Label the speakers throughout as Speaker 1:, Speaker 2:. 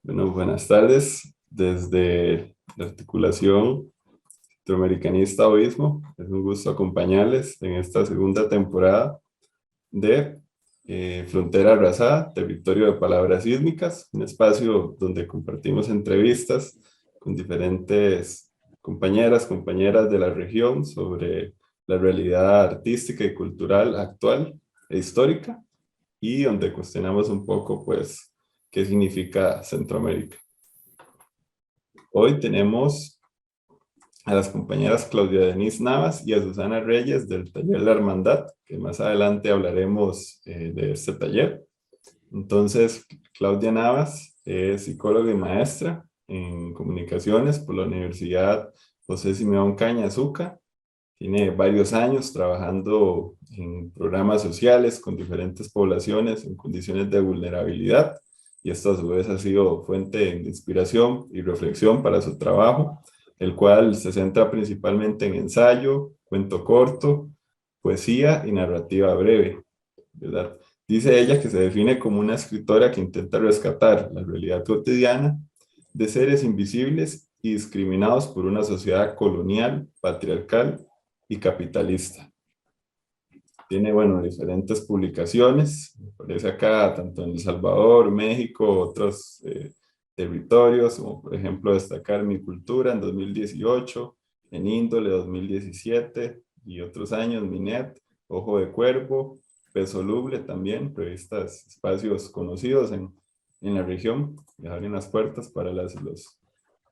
Speaker 1: Bueno, buenas tardes. Desde la articulación centroamericanista Oísmo, es un gusto acompañarles en esta segunda temporada de Frontera Arrasada, Territorio de Palabras Sísmicas, un espacio donde compartimos entrevistas con diferentes compañeras de la región sobre la realidad artística y cultural actual e histórica, y donde cuestionamos un poco, pues, qué significa Centroamérica. Hoy tenemos a las compañeras Claudia Denise Navas y a Susana Reyes del taller La Hermandad, que más adelante hablaremos de este taller. Entonces, Claudia Navas es psicóloga y maestra en comunicaciones por la Universidad José Simeón Caña Azúcar. Tiene varios años trabajando en programas sociales con diferentes poblaciones en condiciones de vulnerabilidad, y esto a su vez ha sido fuente de inspiración y reflexión para su trabajo, el cual se centra principalmente en ensayo, cuento corto, poesía y narrativa breve, ¿verdad? Dice ella que se define como una escritora que intenta rescatar la realidad cotidiana de seres invisibles y discriminados por una sociedad colonial, patriarcal y capitalista. Tiene, bueno, diferentes publicaciones, aparece acá tanto en El Salvador, México, otros territorios, como por ejemplo destacar Mi Cultura en 2018, en Índole 2017 y otros años, Minet, Ojo de Cuervo, Pez Soluble también, revistas, espacios conocidos en la región, que abren las puertas para los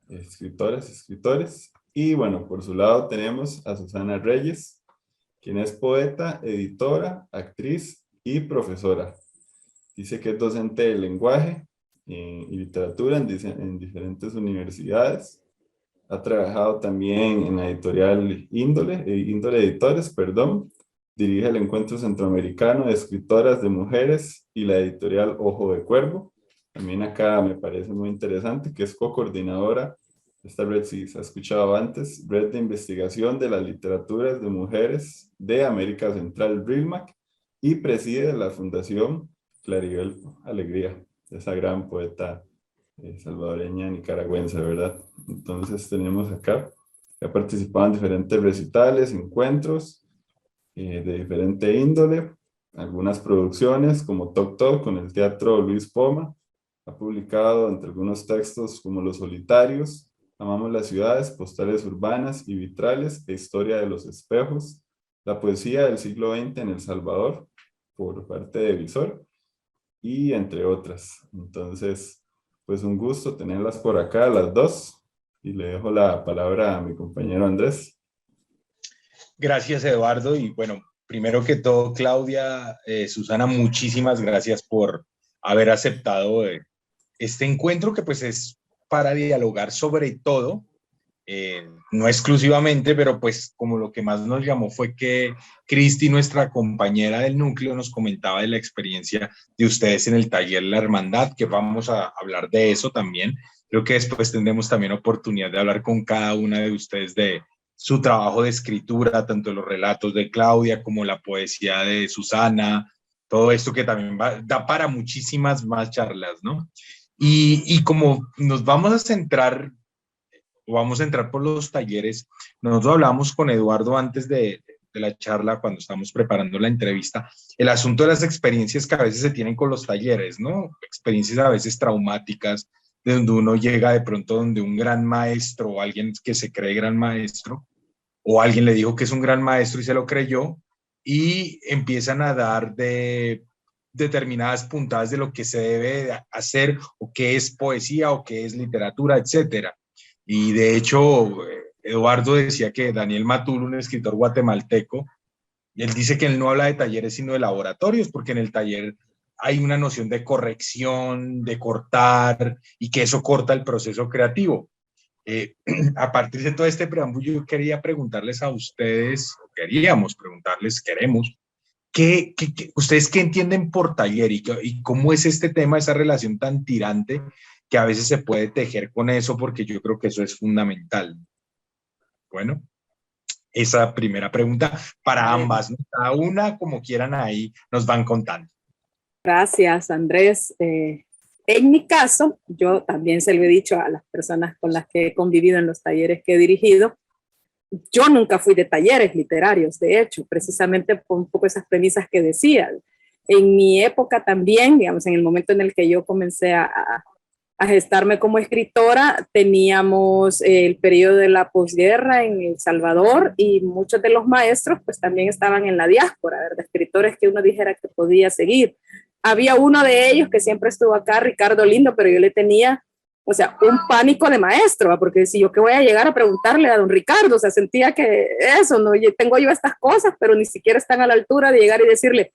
Speaker 1: escritoras, escritores. Y bueno, por su lado tenemos a Susana Reyes, quien es poeta, editora, actriz y profesora. Dice que es docente de lenguaje y literatura en diferentes universidades. Ha trabajado también en la editorial Índole Editores, perdón. Dirige el Encuentro Centroamericano de Escritoras de Mujeres y la editorial Ojo de Cuervo. También acá me parece muy interesante que es co-coordinadora, esta red sí se ha escuchado antes, Red de Investigación de las Literaturas de Mujeres de América Central, RILMAC, y preside la Fundación Claribel Alegría, esa gran poeta salvadoreña nicaragüense, ¿verdad? Entonces tenemos acá, que ha participado en diferentes recitales, encuentros de diferente índole, algunas producciones como Toc Toc con el Teatro Luis Poma. Ha publicado entre algunos textos como Los Solitarios, Amamos las ciudades, Postales urbanas y vitrales e Historia de los espejos, La poesía del siglo XX en El Salvador, por parte de Visor, y entre otras. Entonces, pues un gusto tenerlas por acá, las dos, y le dejo la palabra a mi compañero Andrés.
Speaker 2: Gracias, Eduardo. Y bueno, primero que todo, Claudia, Susana, muchísimas gracias por haber aceptado este encuentro que pues es para dialogar sobre todo, no exclusivamente, pero pues como lo que más nos llamó fue que Cristi, nuestra compañera del núcleo, nos comentaba de la experiencia de ustedes en el taller La Hermandad, que vamos a hablar de eso también. Creo que después tendremos también oportunidad de hablar con cada una de ustedes de su trabajo de escritura, tanto los relatos de Claudia como la poesía de Susana, todo esto que también da para muchísimas más charlas, ¿no? Y como nos vamos a centrar, vamos a entrar por los talleres, nosotros hablábamos con Eduardo antes de la charla, cuando estamos preparando la entrevista, el asunto de las experiencias que a veces se tienen con los talleres, ¿no? Experiencias a veces traumáticas, de donde uno llega de pronto donde un gran maestro o alguien que se cree gran maestro, o alguien le dijo que es un gran maestro y se lo creyó, y empiezan a dar de determinadas puntadas de lo que se debe hacer, o qué es poesía, o qué es literatura, etcétera. Y de hecho, Eduardo decía que Daniel Matul, un escritor guatemalteco, él dice que él no habla de talleres, sino de laboratorios, porque en el taller hay una noción de corrección, de cortar, y que eso corta el proceso creativo. A partir de todo este preámbulo, yo quería preguntarles a ustedes, queríamos preguntarles, queremos, ¿ustedes qué entienden por taller y cómo es este tema, esa relación tan tirante que a veces se puede tejer con eso? Porque yo creo que eso es fundamental. Bueno, esa primera pregunta para
Speaker 3: Bueno,
Speaker 2: ambas, ¿no? Cada una como quieran ahí nos van contando.
Speaker 3: gracias, Andrés. En mi caso, yo también se lo he dicho a las personas con las que he convivido en los talleres que he dirigido, yo nunca fui de talleres literarios, de hecho, precisamente por un poco esas premisas que decía. En mi época también, digamos, en el momento en el que yo comencé a gestarme como escritora, teníamos el periodo de la posguerra en El Salvador y muchos de los maestros pues también estaban en la diáspora, ¿verdad? Escritores que uno dijera que podía seguir. Había uno de ellos que siempre estuvo acá, Ricardo Lindo, pero yo le tenía, o sea, un pánico de maestro, porque si yo que voy a llegar a preguntarle a don Ricardo, o sea, sentía que eso, no, tengo yo estas cosas, pero ni siquiera están a la altura de llegar y decirle,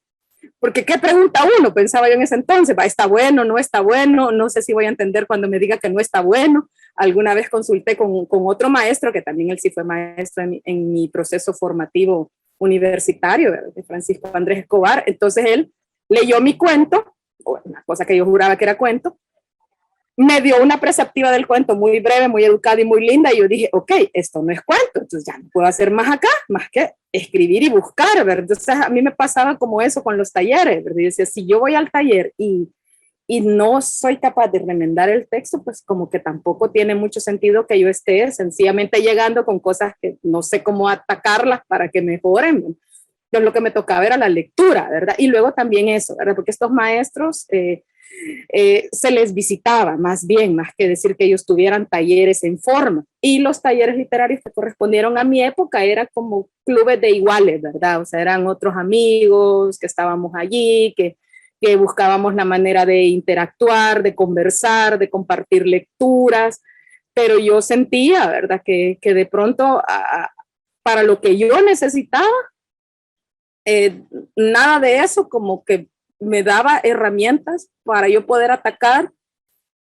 Speaker 3: porque ¿qué pregunta uno? Pensaba yo en ese entonces, ¿va, está bueno, no está bueno? No sé si voy a entender cuando me diga que no está bueno. Alguna vez consulté con otro maestro, que también él sí fue maestro en mi proceso formativo universitario, de Francisco Andrés Escobar. Entonces él leyó mi cuento, una cosa que yo juraba que era cuento, me dio una preceptiva del cuento muy breve, muy educada y muy linda, y yo dije, ok, esto no es cuento, entonces ya no puedo hacer más acá, más que escribir y buscar, ¿verdad? Entonces a mí me pasaba como eso con los talleres, ¿verdad? Y decía, si yo voy al taller y no soy capaz de remendar el texto, pues como que tampoco tiene mucho sentido que yo esté sencillamente llegando con cosas que no sé cómo atacarlas para que mejoren. Entonces lo que me tocaba era la lectura, ¿verdad? Y luego también eso, ¿verdad? Porque estos maestros se les visitaba más bien, más que decir que ellos tuvieran talleres en forma. Y los talleres literarios que correspondieron a mi época eran como clubes de iguales, ¿verdad? O sea, eran otros amigos que estábamos allí, que buscábamos la manera de interactuar, de conversar, de compartir lecturas, pero yo sentía, ¿verdad? Que de pronto para lo que yo necesitaba, nada de eso como que me daba herramientas para yo poder atacar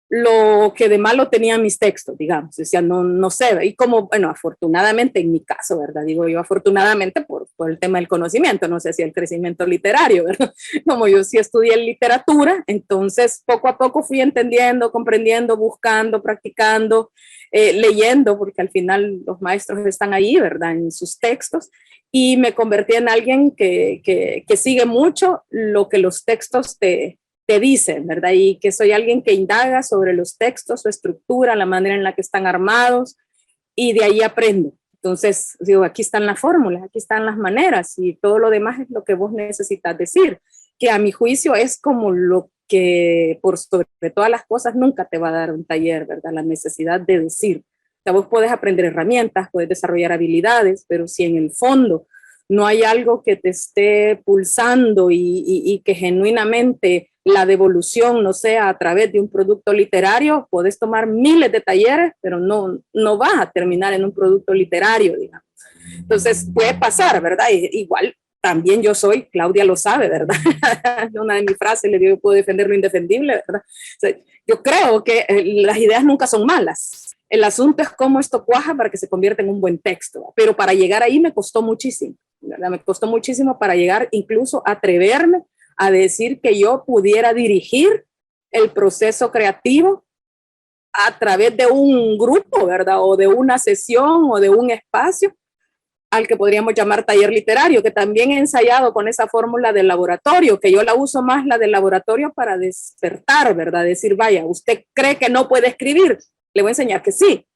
Speaker 3: lo que de malo tenían mis textos, digamos. Decía, no, no sé, y como, bueno, afortunadamente en mi caso, ¿verdad? Digo yo afortunadamente por el tema del conocimiento, no sé si el crecimiento literario, ¿verdad? Como yo sí estudié literatura, entonces poco a poco fui entendiendo, comprendiendo, buscando, practicando, leyendo, porque al final los maestros están ahí, ¿verdad? En sus textos, y me convertí en alguien que sigue mucho lo que los textos te dicen, ¿verdad? Y que soy alguien que indaga sobre los textos, su estructura, la manera en la que están armados, y de ahí aprendo. Entonces, digo, aquí están las fórmulas, aquí están las maneras, y todo lo demás es lo que vos necesitas decir, que a mi juicio es como lo que, por sobre todas las cosas, nunca te va a dar un taller, ¿verdad? La necesidad de decir. O sea, vos podés aprender herramientas, puedes desarrollar habilidades, pero si en el fondo no hay algo que te esté pulsando y que genuinamente la devolución no sea a través de un producto literario, puedes tomar miles de talleres, pero no vas a terminar en un producto literario, digamos. Entonces puede pasar, ¿verdad? Igual también yo soy, Claudia lo sabe, ¿verdad? Una de mis frases le digo, yo puedo defender lo indefendible, ¿verdad? O sea, yo creo que las ideas nunca son malas. El asunto es cómo esto cuaja para que se convierta en un buen texto, pero para llegar ahí me costó muchísimo, ¿verdad? Me costó muchísimo para llegar incluso a atreverme a decir que yo pudiera dirigir el proceso creativo a través de un grupo, ¿verdad? O de una sesión o de un espacio al que podríamos llamar taller literario, que también he ensayado con esa fórmula del laboratorio, que yo la uso más la del laboratorio para despertar, ¿verdad? Decir, vaya, usted cree que no puede escribir, le voy a enseñar que sí.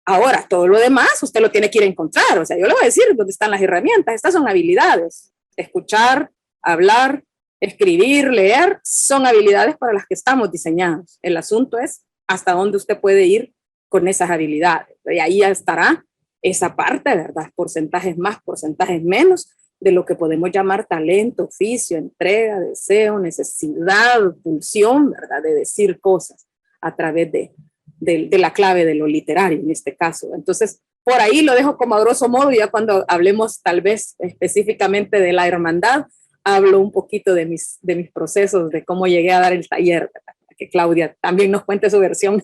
Speaker 3: Ahora, todo lo demás usted lo tiene que ir a encontrar, o sea, yo le voy a decir dónde están las herramientas, estas son habilidades, escuchar, hablar, escribir, leer, son habilidades para las que estamos diseñados. El asunto es hasta dónde usted puede ir con esas habilidades, y ahí ya estará esa parte, ¿verdad? Porcentajes más, porcentajes menos de lo que podemos llamar talento, oficio, entrega, deseo, necesidad, pulsión, ¿verdad? De decir cosas a través de la clave de lo literario en este caso. Entonces, por ahí lo dejo como a grosso modo, ya cuando hablemos tal vez específicamente de la hermandad, hablo un poquito de mis procesos, de cómo llegué a dar el taller, ¿verdad? Que Claudia también nos cuente su versión.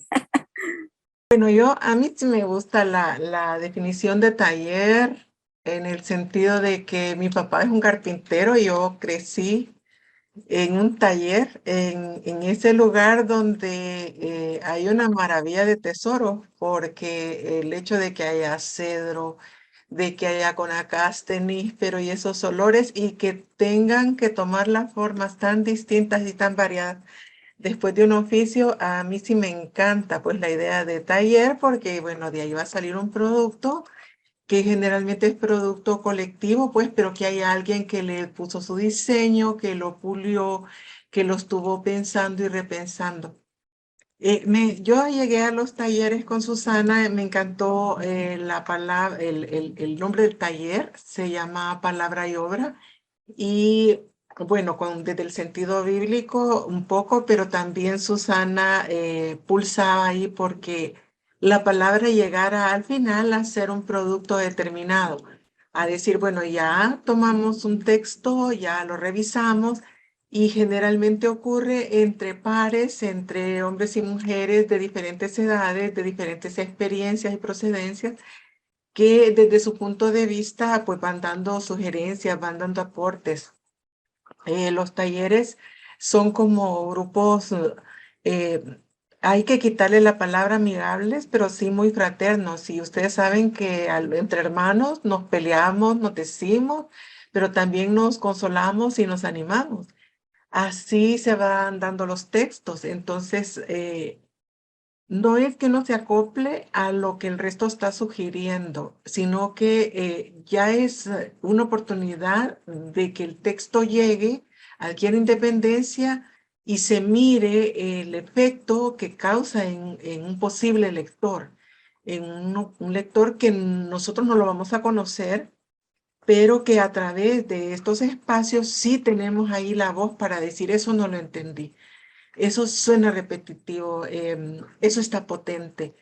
Speaker 4: Bueno, a mí sí me gusta la definición de taller en el sentido de que mi papá es un carpintero y yo crecí en un taller, en ese lugar donde hay una maravilla de tesoro, porque el hecho de que haya cedro, de que haya conacas, níspero y esos olores y que tengan que tomar las formas tan distintas y tan variadas después de un oficio, a mí sí me encanta pues la idea de taller porque, bueno, de ahí va a salir un producto que generalmente es producto colectivo, pues, pero que hay alguien que le puso su diseño, que lo pulió, que lo estuvo pensando y repensando. Yo llegué a los talleres con Susana, me encantó la palabra, el nombre del taller, se llama Palabra y Obra, y bueno, desde el sentido bíblico un poco, pero también Susana pulsaba ahí porque la palabra llegara al final a ser un producto determinado, a decir, bueno, ya tomamos un texto, ya lo revisamos, y generalmente ocurre entre pares, entre hombres y mujeres de diferentes edades, de diferentes experiencias y procedencias, que desde su punto de vista pues van dando sugerencias, van dando aportes. Los talleres son como grupos, eh, hay que quitarle la palabra amigables, pero sí muy fraternos. Y ustedes saben que entre hermanos nos peleamos, nos decimos, pero también nos consolamos y nos animamos. Así se van dando los textos. Entonces, no es que no se acople a lo que el resto está sugiriendo, sino que ya es una oportunidad de que el texto llegue, adquiera independencia y se mire el efecto que causa en un posible lector, en un lector que nosotros no lo vamos a conocer, pero que a través de estos espacios sí tenemos ahí la voz para decir eso no lo entendí. Eso suena repetitivo, eso está potente.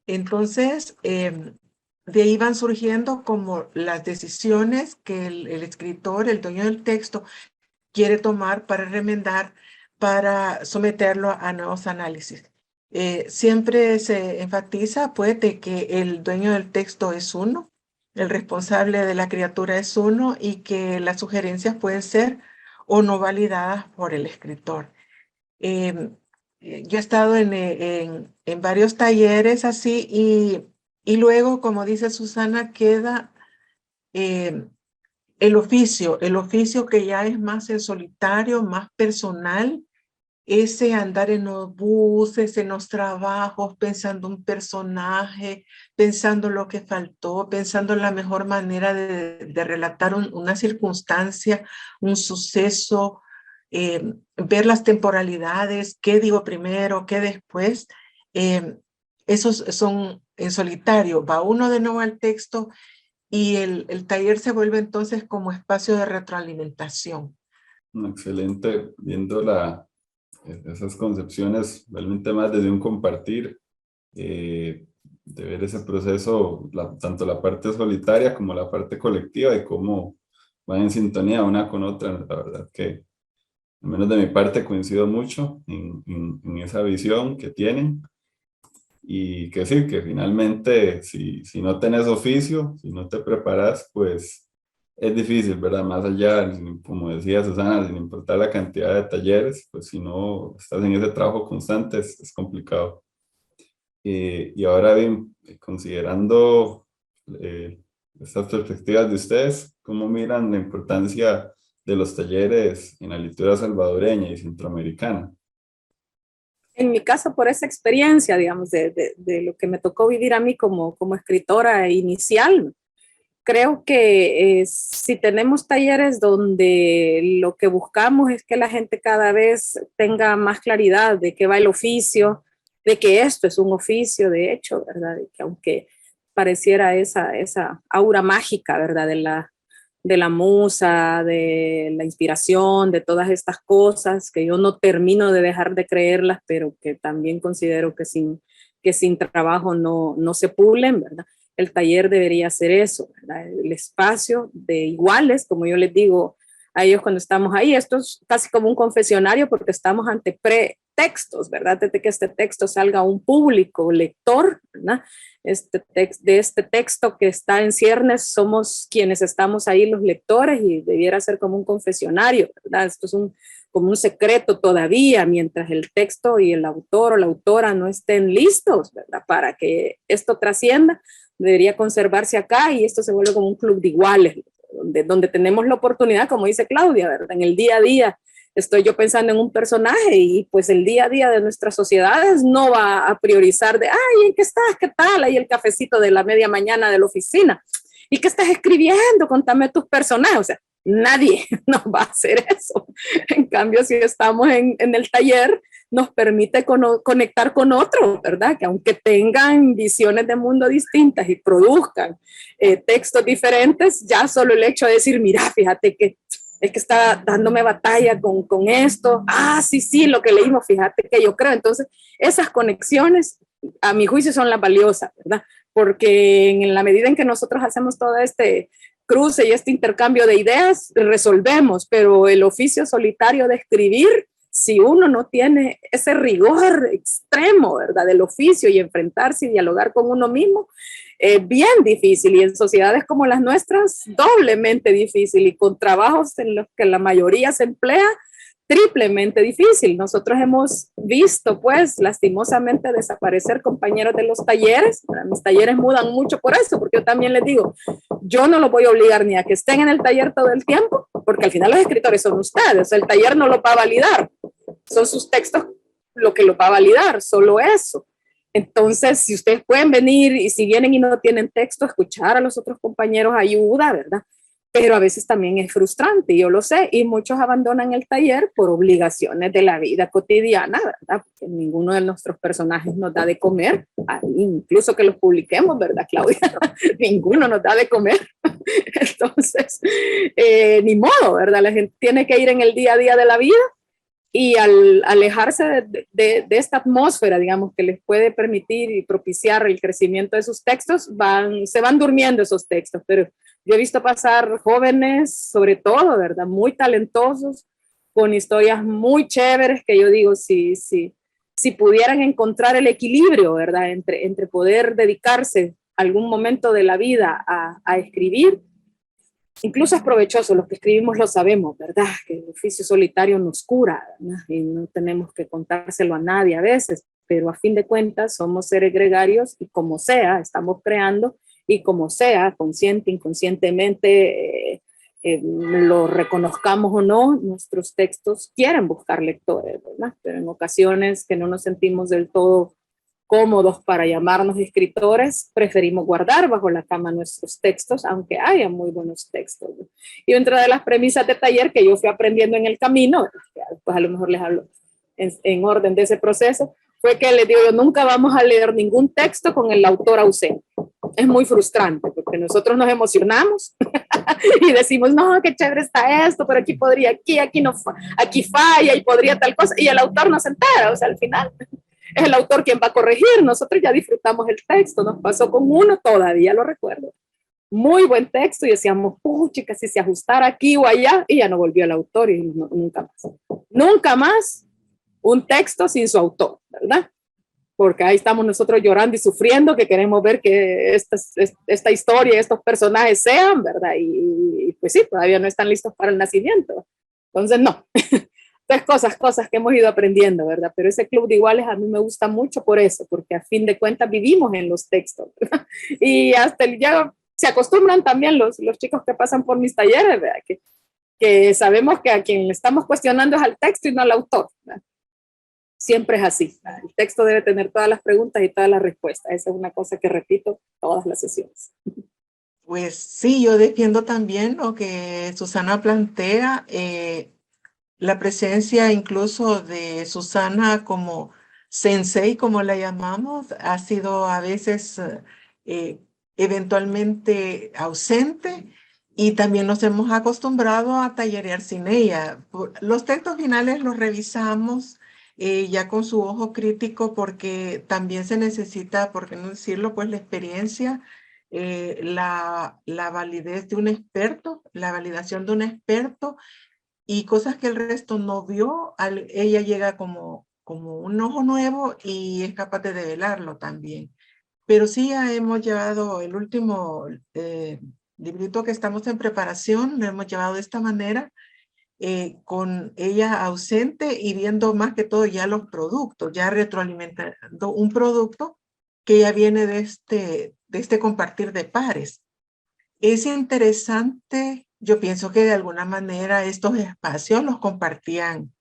Speaker 4: Entonces, de ahí van surgiendo como las decisiones que el escritor, el dueño del texto, quiere tomar para remendar, para someterlo a nuevos análisis. Siempre se enfatiza, pues, de que el dueño del texto es uno, el responsable de la criatura es uno y que las sugerencias pueden ser o no validadas por el escritor. Em, yo he estado en varios talleres así y luego, como dice Susana, queda em, el oficio que ya es más en solitario, más personal, ese andar en los buses, en los trabajos, pensando un personaje, pensando lo que faltó, pensando en la mejor manera de relatar una circunstancia, un suceso, ver las temporalidades, qué digo primero, qué después. eh, Esos son en solitario. Va uno de nuevo al texto y el taller se vuelve entonces como espacio de retroalimentación.
Speaker 1: Excelente, viendo esas concepciones realmente más desde un compartir, de ver ese proceso, tanto la parte solitaria como la parte colectiva y cómo van en sintonía una con otra. La verdad que, al menos de mi parte, coincido mucho en esa visión que tienen y que sí, que finalmente si no tenés oficio, si no te preparas, pues es difícil, ¿verdad? Más allá, como decía Susana, sin importar la cantidad de talleres, pues si no estás en ese trabajo constante es complicado. Y ahora bien, considerando estas perspectivas de ustedes, ¿cómo miran la importancia de los talleres en la literatura salvadoreña y centroamericana?
Speaker 3: En mi caso, por esa experiencia, digamos, de lo que me tocó vivir a mí como escritora inicial, creo que si tenemos talleres donde lo que buscamos es que la gente cada vez tenga más claridad de qué va el oficio, de que esto es un oficio, de hecho, ¿verdad? De que aunque pareciera esa aura mágica, ¿verdad? De la musa, de la inspiración, de todas estas cosas que yo no termino de dejar de creerlas, pero que también considero que sin trabajo no se pulen, ¿verdad? El taller debería ser eso, ¿verdad? El espacio de iguales, como yo les digo a ellos cuando estamos ahí. Esto es casi como un confesionario porque estamos ante pretextos, ¿verdad? Desde que este texto salga a un público lector, ¿verdad? De este texto que está en ciernes, somos quienes estamos ahí los lectores y debiera ser como un confesionario, ¿verdad? Esto es como un secreto todavía, mientras el texto y el autor o la autora no estén listos, ¿verdad? Para que esto trascienda, debería conservarse acá y esto se vuelve como un club de iguales, donde tenemos la oportunidad, como dice Claudia, ¿verdad? En el día a día estoy yo pensando en un personaje y pues el día a día de nuestras sociedades no va a priorizar de, ay, ¿en qué estás? ¿Qué tal? Ahí el cafecito de la media mañana de la oficina. ¿Y qué estás escribiendo? Contame tus personajes. O sea, nadie nos va a hacer eso. En cambio, si estamos en el taller, nos permite conectar con otros, ¿verdad? Que aunque tengan visiones de mundo distintas y produzcan textos diferentes, ya solo el hecho de decir, mira, fíjate que es que está dándome batalla con esto. Ah, sí, sí, lo que leímos, fíjate que yo creo. Entonces, esas conexiones, a mi juicio, son las valiosas, ¿verdad? Porque en la medida en que nosotros hacemos todo este cruce y este intercambio de ideas, resolvemos, pero el oficio solitario de escribir, si uno no tiene ese rigor extremo, ¿verdad?, del oficio y enfrentarse y dialogar con uno mismo, es bien difícil, y en sociedades como las nuestras, doblemente difícil, y con trabajos en los que la mayoría se emplea, triplemente difícil. Nosotros hemos visto, pues, lastimosamente desaparecer compañeros de los talleres. Mis talleres mudan mucho por eso, porque yo también les digo, yo no los voy a obligar ni a que estén en el taller todo el tiempo, porque al final los escritores son ustedes, el taller no lo va a validar, son sus textos lo que lo va a validar, solo eso. Entonces, si ustedes pueden venir y si vienen y no tienen texto, escuchar a los otros compañeros ayuda, ¿verdad? Pero a veces también es frustrante, yo lo sé, y muchos abandonan el taller por obligaciones de la vida cotidiana, ¿verdad? Porque ninguno de nuestros personajes nos da de comer, incluso que los publiquemos, ¿verdad, Claudia? Ninguno nos da de comer. Entonces, ni modo, ¿verdad? La gente tiene que ir en el día a día de la vida, y al alejarse de esta atmósfera, digamos, que les puede permitir y propiciar el crecimiento de sus textos, se van durmiendo esos textos. Pero yo he visto pasar jóvenes, sobre todo, ¿verdad?, muy talentosos, con historias muy chéveres, que yo digo, si pudieran encontrar el equilibrio, ¿verdad?, entre poder dedicarse algún momento de la vida a escribir. Incluso es provechoso, los que escribimos lo sabemos, ¿verdad? Que el oficio solitario nos cura, ¿verdad? Y no tenemos que contárselo a nadie a veces, pero a fin de cuentas somos seres gregarios y como sea, estamos creando, y como sea, consciente, inconscientemente, lo reconozcamos o no, nuestros textos quieren buscar lectores, ¿verdad? Pero en ocasiones que no nos sentimos del todo cómodos para llamarnos escritores, preferimos guardar bajo la cama nuestros textos, aunque haya muy buenos textos. Y otra de las premisas de taller que yo fui aprendiendo en el camino, pues a lo mejor les hablo en orden de ese proceso, fue que les digo, nunca vamos a leer ningún texto con el autor ausente. Es muy frustrante, porque nosotros nos emocionamos y decimos, no, qué chévere está esto, pero aquí podría, aquí no, aquí falla y podría tal cosa, y el autor no se entera, o sea, al final es el autor quien va a corregir. Nosotros ya disfrutamos el texto. Nos pasó con uno, todavía lo recuerdo, muy buen texto, y decíamos, pucha, si se ajustara aquí o allá, y ya no volvió el autor, y nunca más un texto sin su autor, ¿verdad? Porque ahí estamos nosotros llorando y sufriendo, que queremos ver que esta historia, estos personajes sean, ¿verdad? Y pues sí, todavía no están listos para el nacimiento. Entonces, no. Entonces, cosas que hemos ido aprendiendo, ¿verdad? Pero ese club de iguales a mí me gusta mucho por eso, porque a fin de cuentas vivimos en los textos, ¿verdad? Y hasta ya se acostumbran también los chicos que pasan por mis talleres, ¿verdad? Que sabemos que a quien le estamos cuestionando es al texto y no al autor, ¿verdad? Siempre es así, ¿verdad? El texto debe tener todas las preguntas y todas las respuestas. Esa es una cosa que repito todas las sesiones.
Speaker 4: Pues sí, yo defiendo también lo que Susana plantea, la presencia incluso de Susana como sensei, como la llamamos, ha sido a veces eventualmente ausente, y también nos hemos acostumbrado a tallerear sin ella. Los textos finales los revisamos ya con su ojo crítico, porque también se necesita, por qué no decirlo, pues la experiencia, la validez de un experto, la validación de un experto, y cosas que el resto no vio, ella llega como un ojo nuevo y es capaz de develarlo también. Pero sí, ya hemos llevado el último librito que estamos en preparación, lo hemos llevado de esta manera, con ella ausente y viendo más que todo ya los productos, ya retroalimentando un producto que ya viene de este compartir de pares. Es interesante yo pienso que de alguna manera estos espacios los compartían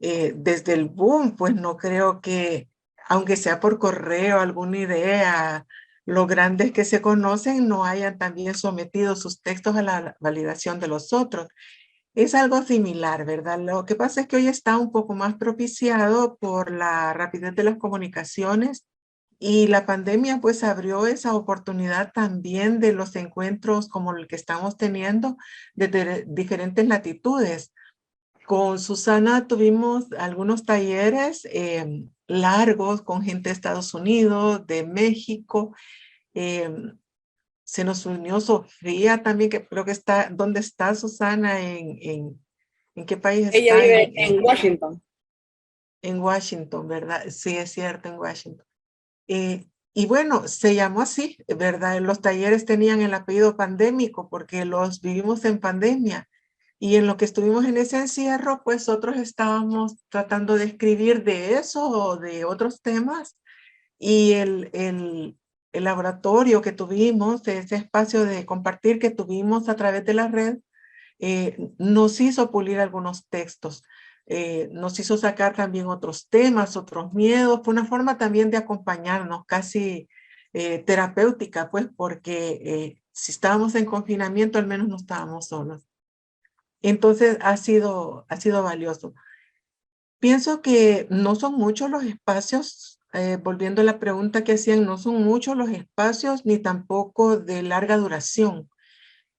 Speaker 4: desde el boom, pues no creo que, aunque sea por correo, alguna idea, los grandes que se conocen no hayan también sometido sus textos a la validación de los otros. Es algo similar, ¿verdad? Lo que pasa es que hoy está un poco más propiciado por la rapidez de las comunicaciones y la pandemia pues abrió esa oportunidad también de los encuentros como el que estamos teniendo desde diferentes latitudes. Con Susana tuvimos algunos talleres largos con gente de Estados Unidos, de México. Se nos unió Sofía también, que creo que está, ¿dónde está Susana? ¿En qué país
Speaker 3: Ella
Speaker 4: está?
Speaker 3: vive en Washington.
Speaker 4: En Washington, ¿verdad? Sí, es cierto, en Washington. Y bueno, se llamó así, ¿verdad? Los talleres tenían el apellido pandémico porque los vivimos en pandemia. Y en lo que estuvimos en ese encierro, pues otros estábamos tratando de escribir de eso o de otros temas. Y el laboratorio que tuvimos, ese espacio de compartir que tuvimos a través de la red, nos hizo pulir algunos textos. Nos hizo sacar también otros temas, otros miedos. Fue una forma también de acompañarnos, casi terapéutica, pues, porque si estábamos en confinamiento, al menos no estábamos solos. Entonces ha sido valioso. Pienso que no son muchos los espacios, volviendo a la pregunta que hacían, no son muchos los espacios ni tampoco de larga duración.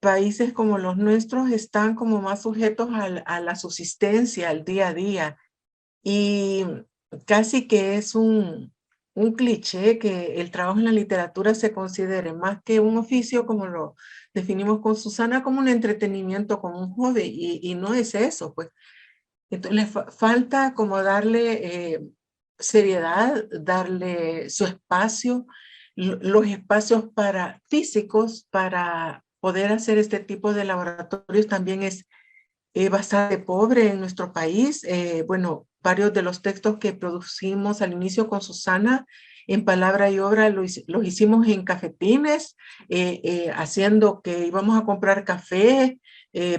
Speaker 4: Países como los nuestros están como más sujetos a la subsistencia, al día a día. Y casi que es un cliché que el trabajo en la literatura se considere más que un oficio, como lo definimos con Susana, como un entretenimiento, como un hobby. Y no es eso, pues. Entonces le falta como darle seriedad, darle su espacio, los espacios para físicos para poder hacer este tipo de laboratorios también es bastante pobre en nuestro país. Bueno, varios de los textos que producimos al inicio con Susana en palabra y obra los hicimos en cafetines, haciendo que íbamos a comprar café,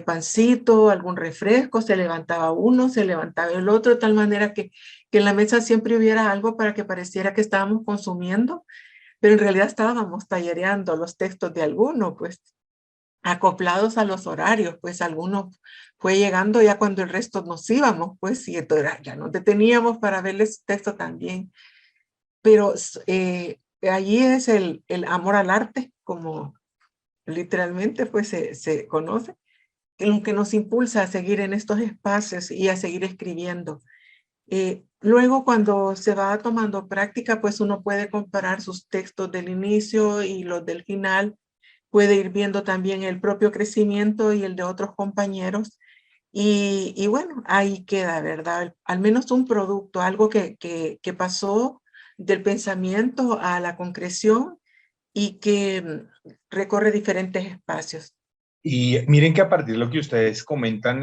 Speaker 4: pancito, algún refresco, se levantaba uno, se levantaba el otro, de tal manera que en la mesa siempre hubiera algo para que pareciera que estábamos consumiendo, pero en realidad estábamos tallereando los textos de alguno, pues acoplados a los horarios, pues algunos fue llegando ya cuando el resto nos íbamos, pues y entonces ya nos deteníamos para verles texto también. Pero allí es el amor al arte, como literalmente pues se conoce, lo que nos impulsa a seguir en estos espacios y a seguir escribiendo. Luego, cuando se va tomando práctica, pues uno puede comparar sus textos del inicio y los del final, puede ir viendo también el propio crecimiento y el de otros compañeros. Y bueno, ahí queda, ¿verdad? Al menos un producto, algo que pasó del pensamiento a la concreción y que recorre diferentes espacios.
Speaker 2: Y miren que a partir de lo que ustedes comentan,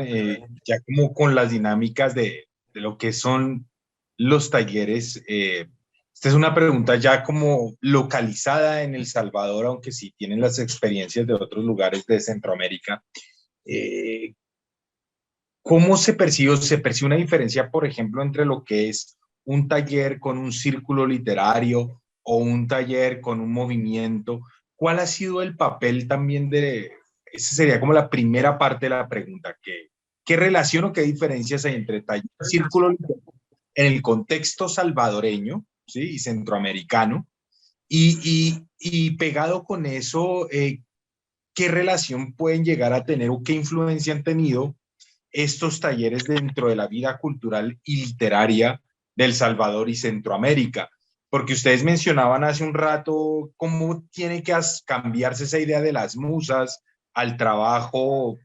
Speaker 2: ya como con las dinámicas de lo que son los talleres, esta es una pregunta ya como localizada en El Salvador, aunque sí tienen las experiencias de otros lugares de Centroamérica. Eh, ¿Cómo se percibe? ¿Se percibe una diferencia, por ejemplo, entre lo que es un taller con un círculo literario o un taller con un movimiento? ¿Cuál ha sido el papel también de, esa sería como la primera parte de la pregunta, qué relación o qué diferencias hay entre taller y círculo literario en el contexto salvadoreño, ¿sí? Y centroamericano? Y pegado con eso, ¿qué relación pueden llegar a tener o qué influencia han tenido estos talleres dentro de la vida cultural y literaria del Salvador y Centroamérica? Porque ustedes mencionaban hace un rato cómo tiene que cambiarse esa idea de las musas al trabajo,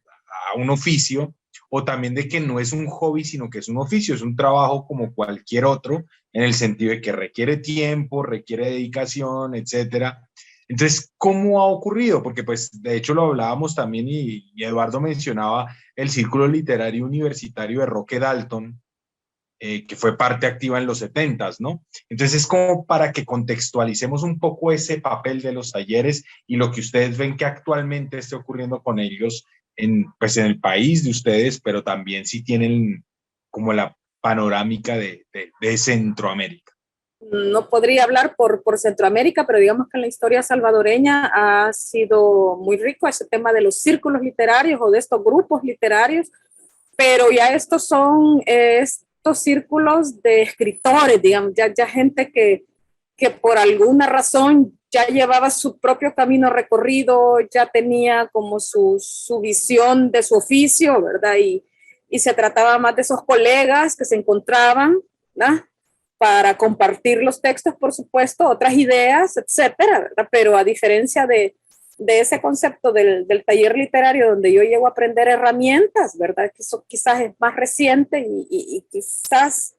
Speaker 2: a un oficio, o también de que no es un hobby, sino que es un oficio, es un trabajo como cualquier otro, en el sentido de que requiere tiempo, requiere dedicación, etcétera. Entonces, ¿cómo ha ocurrido? Porque pues de hecho lo hablábamos también y Eduardo mencionaba el Círculo Literario Universitario de Roque Dalton, que fue parte activa en los 70s, ¿no? Entonces es como para que contextualicemos un poco ese papel de los talleres y lo que ustedes ven que actualmente esté ocurriendo con ellos pues en el país de ustedes, pero también si tienen como la panorámica de Centroamérica.
Speaker 3: No podría hablar por Centroamérica, pero digamos que en la historia salvadoreña ha sido muy rico ese tema de los círculos literarios o de estos grupos literarios, pero ya estos son estos círculos de escritores, digamos, ya gente que por alguna razón ya llevaba su propio camino recorrido, ya tenía como su visión de su oficio, ¿verdad? Y se trataba más de esos colegas que se encontraban, ¿verdad? Para compartir los textos, por supuesto, otras ideas, etcétera, ¿verdad? Pero a diferencia de ese concepto del taller literario donde yo llego a aprender herramientas, ¿verdad? Que eso quizás es más reciente y quizás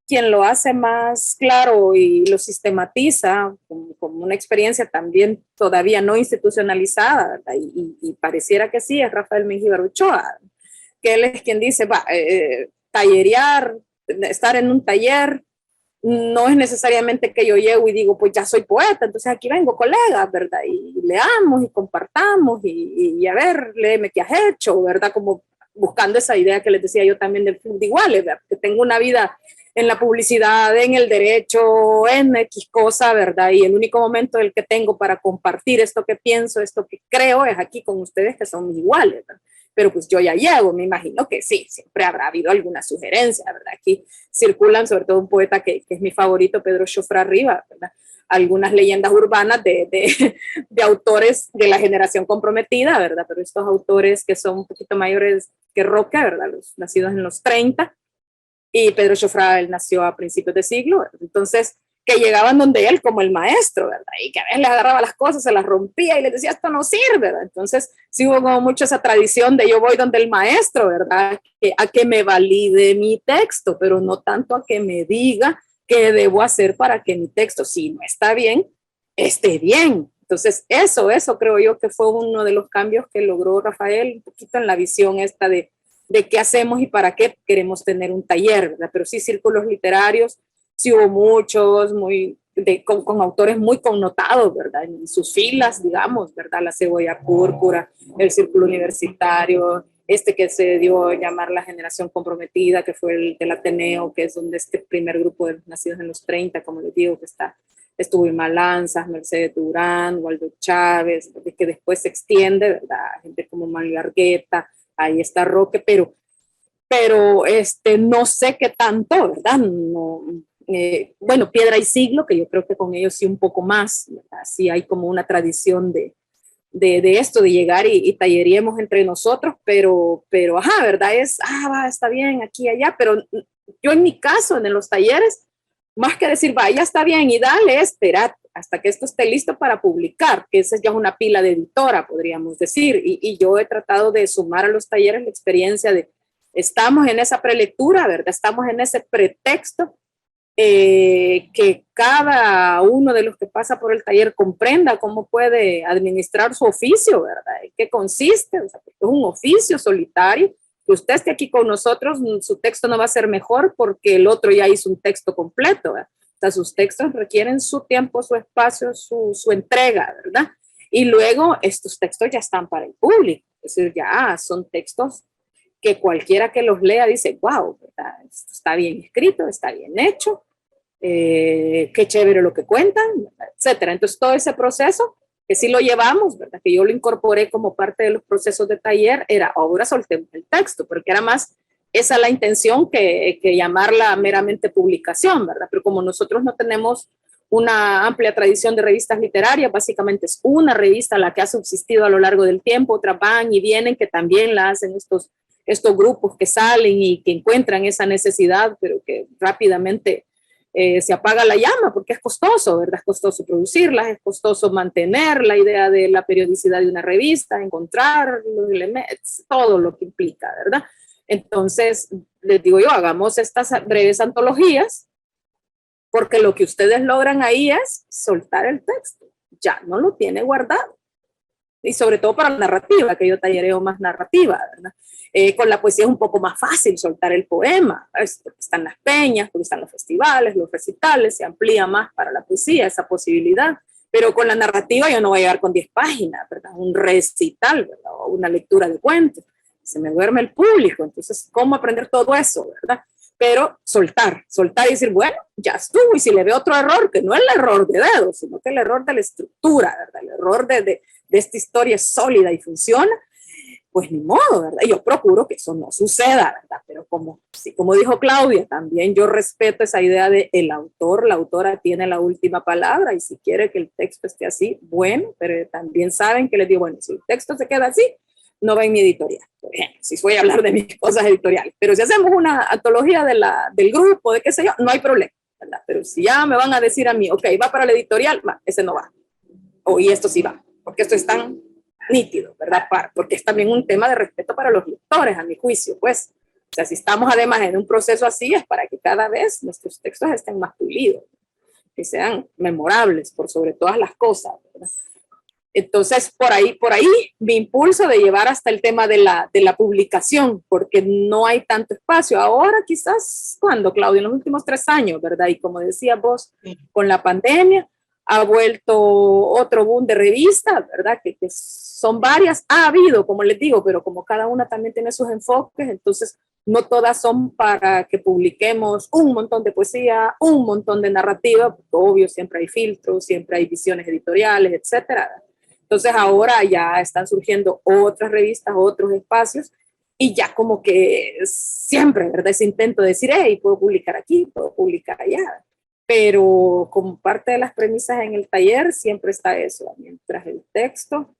Speaker 3: quien lo hace más claro y lo sistematiza como una experiencia también todavía no institucionalizada, ¿verdad? Y pareciera que sí, es Rafael Mengíbar Ochoa, que él es quien dice, tallerear, estar en un taller, no es necesariamente que yo llego y digo, pues ya soy poeta, entonces aquí vengo, colegas, ¿verdad? Y leamos y compartamos y a ver, léeme qué has hecho, ¿verdad? Como buscando esa idea que les decía yo también del club de iguales, ¿verdad? Que tengo una vida en la publicidad, en el derecho, en X cosa, ¿verdad? Y el único momento el que tengo para compartir esto que pienso, esto que creo, es aquí con ustedes que son iguales, ¿verdad? Pero pues yo ya llego, me imagino que sí, siempre habrá habido alguna sugerencia, ¿verdad? Aquí circulan, sobre todo un poeta que es mi favorito, Pedro Xofra Rivas, ¿verdad? Algunas leyendas urbanas de autores de la generación comprometida, ¿verdad? Pero estos autores que son un poquito mayores que Roca, ¿verdad? Los nacidos en los 30, y Pedro Xofra, él nació a principios de siglo, ¿verdad? Entonces, que llegaban donde él como el maestro, ¿verdad? Y que a veces les agarraba las cosas, se las rompía y les decía, esto no sirve, ¿verdad? Entonces, sí hubo como mucho esa tradición de yo voy donde el maestro, ¿verdad? A que me valide mi texto, pero no tanto a que me diga qué debo hacer para que mi texto, si no está bien, esté bien. Entonces, eso creo yo que fue uno de los cambios que logró Rafael, un poquito en la visión esta de qué hacemos y para qué queremos tener un taller, ¿verdad? Pero sí, círculos literarios, sí hubo muchos, con autores muy connotados, ¿verdad? En sus filas, digamos, ¿verdad? La Cebolla Púrpura, el Círculo Universitario, que se dio a llamar la Generación Comprometida, que fue el del Ateneo, que es donde este primer grupo de nacidos en los 30, como les digo, estuvo Irma Lanzas, Mercedes Durán, Waldo Chávez, que después se extiende, ¿verdad? Gente como Mario Argueta, ahí está Roque, pero no sé qué tanto, ¿verdad? No, bueno, Piedra y Siglo, que yo creo que con ellos sí un poco más, ¿verdad? Sí hay como una tradición de esto, de llegar y talleríamos entre nosotros, pero ajá, ¿verdad? Está bien, aquí, allá, pero yo en mi caso, en los talleres, más que decir, ya está bien y dale, esperad hasta que esto esté listo para publicar, que esa es ya una pila de editora, podríamos decir, y yo he tratado de sumar a los talleres la experiencia de, estamos en esa prelectura, ¿verdad? Estamos en ese pretexto, que cada uno de los que pasa por el taller comprenda cómo puede administrar su oficio, ¿verdad? ¿En qué consiste? O sea, es un oficio solitario. Que usted esté aquí con nosotros, su texto no va a ser mejor porque el otro ya hizo un texto completo, ¿verdad? O sea, sus textos requieren su tiempo, su espacio, su entrega, ¿verdad? Y luego estos textos ya están para el público, es decir, ya son textos que cualquiera que los lea dice, wow, ¿verdad? Esto está bien escrito, está bien hecho, qué chévere lo que cuentan, etcétera. Entonces, todo ese proceso, que sí lo llevamos, ¿verdad? Que yo lo incorporé como parte de los procesos de taller, era, ahora soltemos el texto, porque era más esa la intención que llamarla meramente publicación, ¿verdad? Pero como nosotros no tenemos una amplia tradición de revistas literarias, básicamente es una revista la que ha subsistido a lo largo del tiempo, otras van y vienen que también la hacen estos grupos que salen y que encuentran esa necesidad, pero que rápidamente se apaga la llama porque es costoso, ¿verdad? Es costoso producirlas, es costoso mantener la idea de la periodicidad de una revista, encontrar los elementos, todo lo que implica, ¿verdad? Entonces, les digo yo, hagamos estas breves antologías, porque lo que ustedes logran ahí es soltar el texto, ya no lo tiene guardado. Y sobre todo para la narrativa, que yo tallereo más narrativa, ¿verdad? Con la poesía es un poco más fácil soltar el poema, porque están las peñas, porque están los festivales, los recitales, se amplía más para la poesía esa posibilidad. Pero con la narrativa yo no voy a llegar con 10 páginas, ¿verdad? Un recital, ¿verdad? O una lectura de cuentos. Se me duerme el público, entonces, ¿cómo aprender todo eso, verdad? Pero soltar y decir, bueno, ya estuvo, y si le veo otro error, que no es el error de dedos, sino que el error de la estructura, ¿verdad? El error de esta historia es sólida y funciona, pues ni modo, ¿verdad? Yo procuro que eso no suceda, ¿verdad? Pero como dijo Claudia, también yo respeto esa idea de el autor, la autora tiene la última palabra, y si quiere que el texto esté así, bueno, pero también saben que les digo, bueno, si el texto se queda así, no va en mi editorial, por ejemplo, si voy a hablar de mis cosas editoriales, pero si hacemos una antología del grupo, de qué sé yo, no hay problema, ¿verdad? Pero si ya me van a decir a mí, ok, va para la editorial, va, ese no va, y esto sí va, porque esto es tan nítido, ¿verdad? Porque es también un tema de respeto para los lectores, a mi juicio, pues. O sea, si estamos además en un proceso así, es para que cada vez nuestros textos estén más pulidos, que sean memorables por sobre todas las cosas, ¿verdad? Entonces, por ahí mi impulso de llevar hasta el tema de la publicación, porque no hay tanto espacio. Ahora quizás, ¿cuándo, Claudia? En los últimos 3 años, ¿verdad? Y como decías vos, con la pandemia, ha vuelto otro boom de revistas, ¿verdad? Que son varias, ha habido, como les digo, pero como cada una también tiene sus enfoques, entonces no todas son para que publiquemos un montón de poesía, un montón de narrativa, porque obvio siempre hay filtros, siempre hay visiones editoriales, etcétera. Entonces ahora ya están surgiendo otras revistas, otros espacios, y ya como que siempre, ¿verdad? Ese intento de decir, hey, puedo publicar aquí, puedo publicar allá. Pero como parte de las premisas en el taller siempre está eso, mientras el texto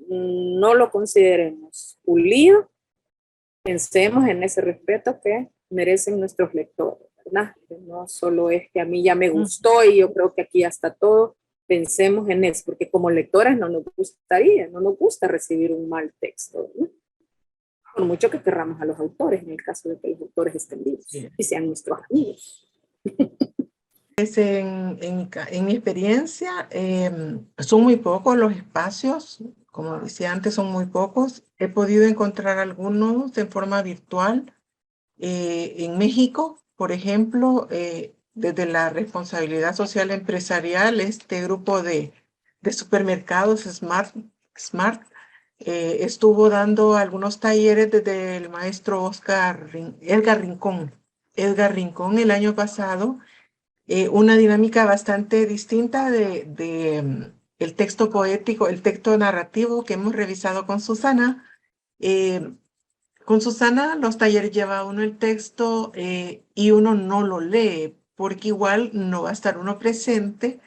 Speaker 3: no lo consideremos pulido, pensemos en ese respeto que merecen nuestros lectores, ¿verdad? Que no solo es que a mí ya me gustó y yo creo que aquí ya está todo, pensemos en eso, porque como lectores no nos gusta recibir un mal texto, ¿no? Por mucho que querramos a los autores, en el caso de que los autores estén vivos y sean nuestros amigos.
Speaker 4: Pues en mi experiencia, son muy pocos los espacios, como decía antes, son muy pocos. He podido encontrar algunos en forma virtual. En México, por ejemplo, desde la responsabilidad social empresarial, este grupo de supermercados Smart estuvo dando algunos talleres desde el maestro Edgar Rincón el año pasado, una dinámica bastante distinta de el texto poético, el texto narrativo que hemos revisado con Susana. Con Susana, los talleres lleva uno el texto y uno no lo lee, porque igual no va a estar uno presente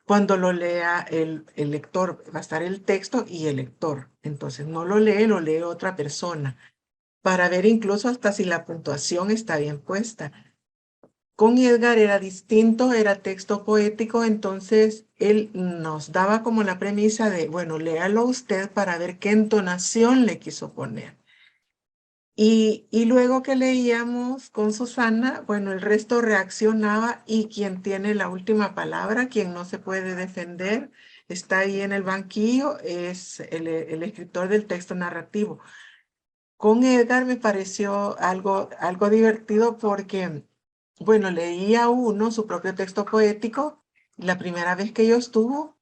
Speaker 4: cuando lo lea el lector. Va a estar el texto y el lector. Entonces no lo lee otra persona, para ver incluso hasta si la puntuación está bien puesta. Con Edgar era distinto, era texto poético, entonces él nos daba como la premisa de, bueno, léalo usted para ver qué entonación le quiso poner. Y luego que leíamos con Susana, bueno, el resto reaccionaba y quien tiene la última palabra, quien no se puede defender, está ahí en el banquillo, es el escritor del texto narrativo. Con Edgar me pareció algo divertido porque, bueno, leía uno su propio texto poético. La primera vez que yo estuvo,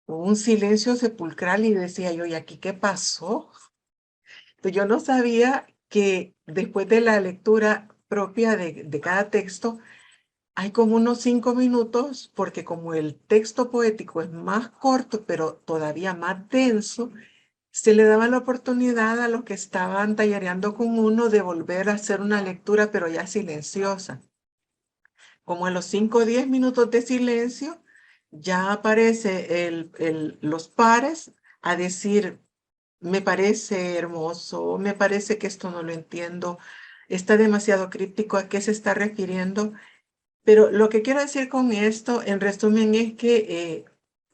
Speaker 4: hubo un silencio sepulcral y decía yo, ¿y aquí qué pasó? Entonces, yo no sabía que después de la lectura propia de cada texto, hay como unos 5 minutos, porque como el texto poético es más corto, pero todavía más denso, se le daba la oportunidad a los que estaban tallereando con uno de volver a hacer una lectura, pero ya silenciosa. Como a los 5 o 10 minutos de silencio, ya aparece los pares a decir, me parece hermoso, me parece que esto no lo entiendo, está demasiado críptico, ¿a qué se está refiriendo? Pero lo que quiero decir con esto, en resumen, es que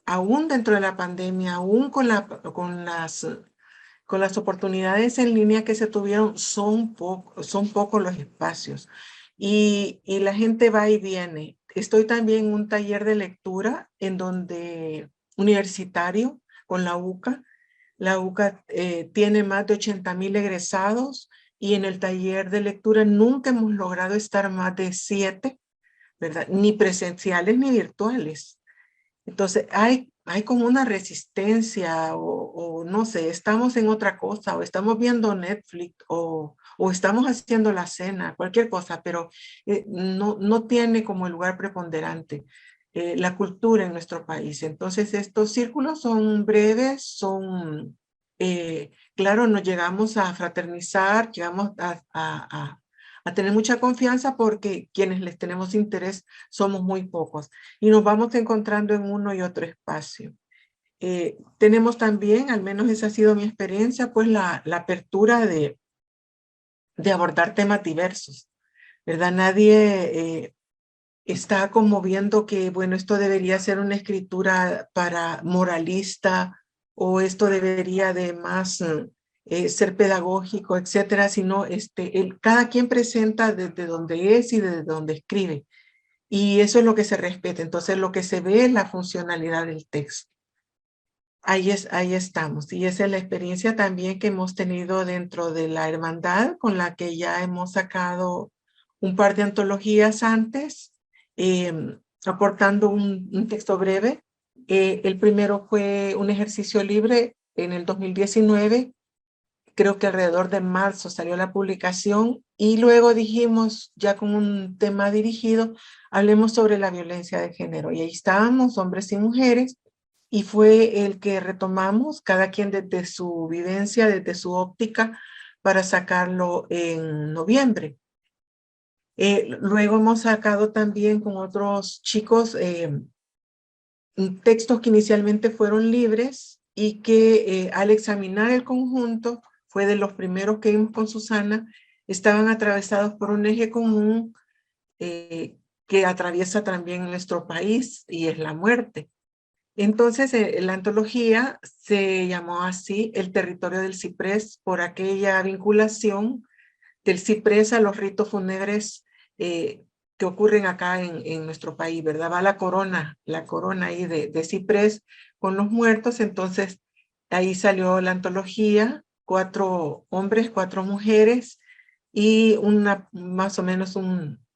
Speaker 4: aún dentro de la pandemia, aún con las oportunidades en línea que se tuvieron, son pocos los espacios. Y la gente va y viene. Estoy también en un taller de lectura universitario con la UCA. La UCA tiene más de 80,000 egresados y en el taller de lectura nunca hemos logrado estar más de 7, ¿verdad? Ni presenciales ni virtuales. Entonces hay hay como una resistencia o no sé, estamos en otra cosa o estamos viendo Netflix o estamos haciendo la cena, cualquier cosa, pero no tiene como el lugar preponderante la cultura en nuestro país. Entonces estos círculos son breves, son, claro, nos llegamos a fraternizar, llegamos a tener mucha confianza porque quienes les tenemos interés somos muy pocos y nos vamos encontrando en uno y otro espacio. Tenemos también, al menos esa ha sido mi experiencia, pues la apertura de abordar temas diversos, ¿verdad? Nadie está como viendo que, bueno, esto debería ser una escritura para moralista o esto debería de más ser pedagógico, etcétera, sino cada quien presenta desde donde es y desde donde escribe. Y eso es lo que se respeta. Entonces, lo que se ve es la funcionalidad del texto. Ahí estamos. Y esa es la experiencia también que hemos tenido dentro de la hermandad, con la que ya hemos sacado un par de antologías antes, aportando un texto breve. El primero fue un ejercicio libre en el 2019. Creo que alrededor de marzo salió la publicación y luego dijimos, ya con un tema dirigido, hablemos sobre la violencia de género. Y ahí estábamos, hombres y mujeres, y fue el que retomamos, cada quien desde su vivencia, desde su óptica, para sacarlo en noviembre. Luego hemos sacado también con otros chicos textos que inicialmente fueron libres y que al examinar el conjunto, fue de los primeros que vimos con Susana, estaban atravesados por un eje común que atraviesa también nuestro país y es la muerte. Entonces, la antología se llamó así El territorio del ciprés por aquella vinculación del ciprés a los ritos fúnebres que ocurren acá en nuestro país, ¿verdad? Va la corona ahí de ciprés con los muertos. Entonces, ahí salió la antología, 4 hombres, 4 mujeres y más o menos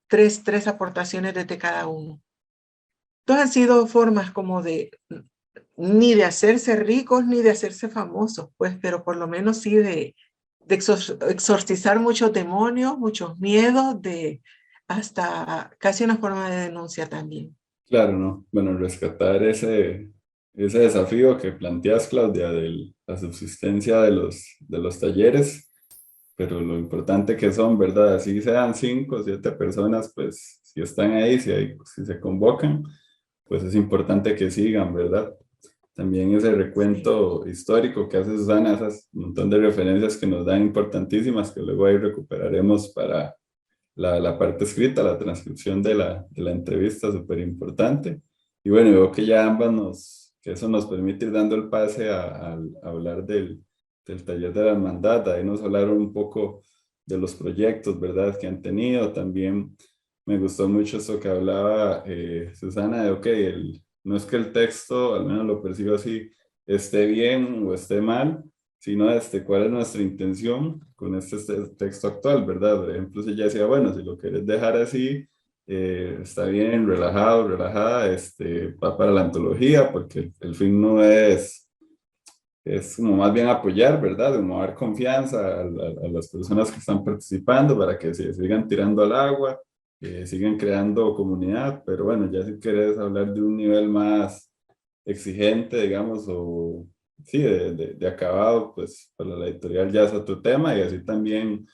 Speaker 4: tres aportaciones desde cada uno. Entonces han sido formas como ni de hacerse ricos ni de hacerse famosos, pues, pero por lo menos sí de exorcizar muchos demonios, muchos miedos, hasta casi una forma de denuncia también.
Speaker 1: Claro, ¿no? Bueno, rescatar ese desafío que planteas, Claudia, de la subsistencia de los talleres, pero lo importante que son, ¿verdad? Así sean 5 o 7 personas, pues si están ahí, si se convocan, pues es importante que sigan, ¿verdad? También ese recuento histórico que hace Susana, esas montón de referencias que nos dan importantísimas, que luego ahí recuperaremos para la parte escrita, la transcripción de la entrevista, súper importante. Y bueno, veo que ya que eso nos permite ir dando el pase a hablar del taller de la hermandad. Ahí nos hablaron un poco de los proyectos, ¿verdad?, que han tenido. También me gustó mucho eso que hablaba Susana, de, ok, no es que el texto, al menos lo percibo así, esté bien o esté mal, sino cuál es nuestra intención con este texto actual, ¿verdad? Por ejemplo, si ella decía, bueno, si lo quieres dejar así, está bien, relajado, relajada, va para la antología, porque el fin no es como más bien apoyar, ¿verdad? Como dar confianza a las personas que están participando para que se sigan tirando al agua, sigan creando comunidad, pero bueno, ya si quieres hablar de un nivel más exigente, digamos, o sí, de acabado, pues para la editorial ya es otro tema y así también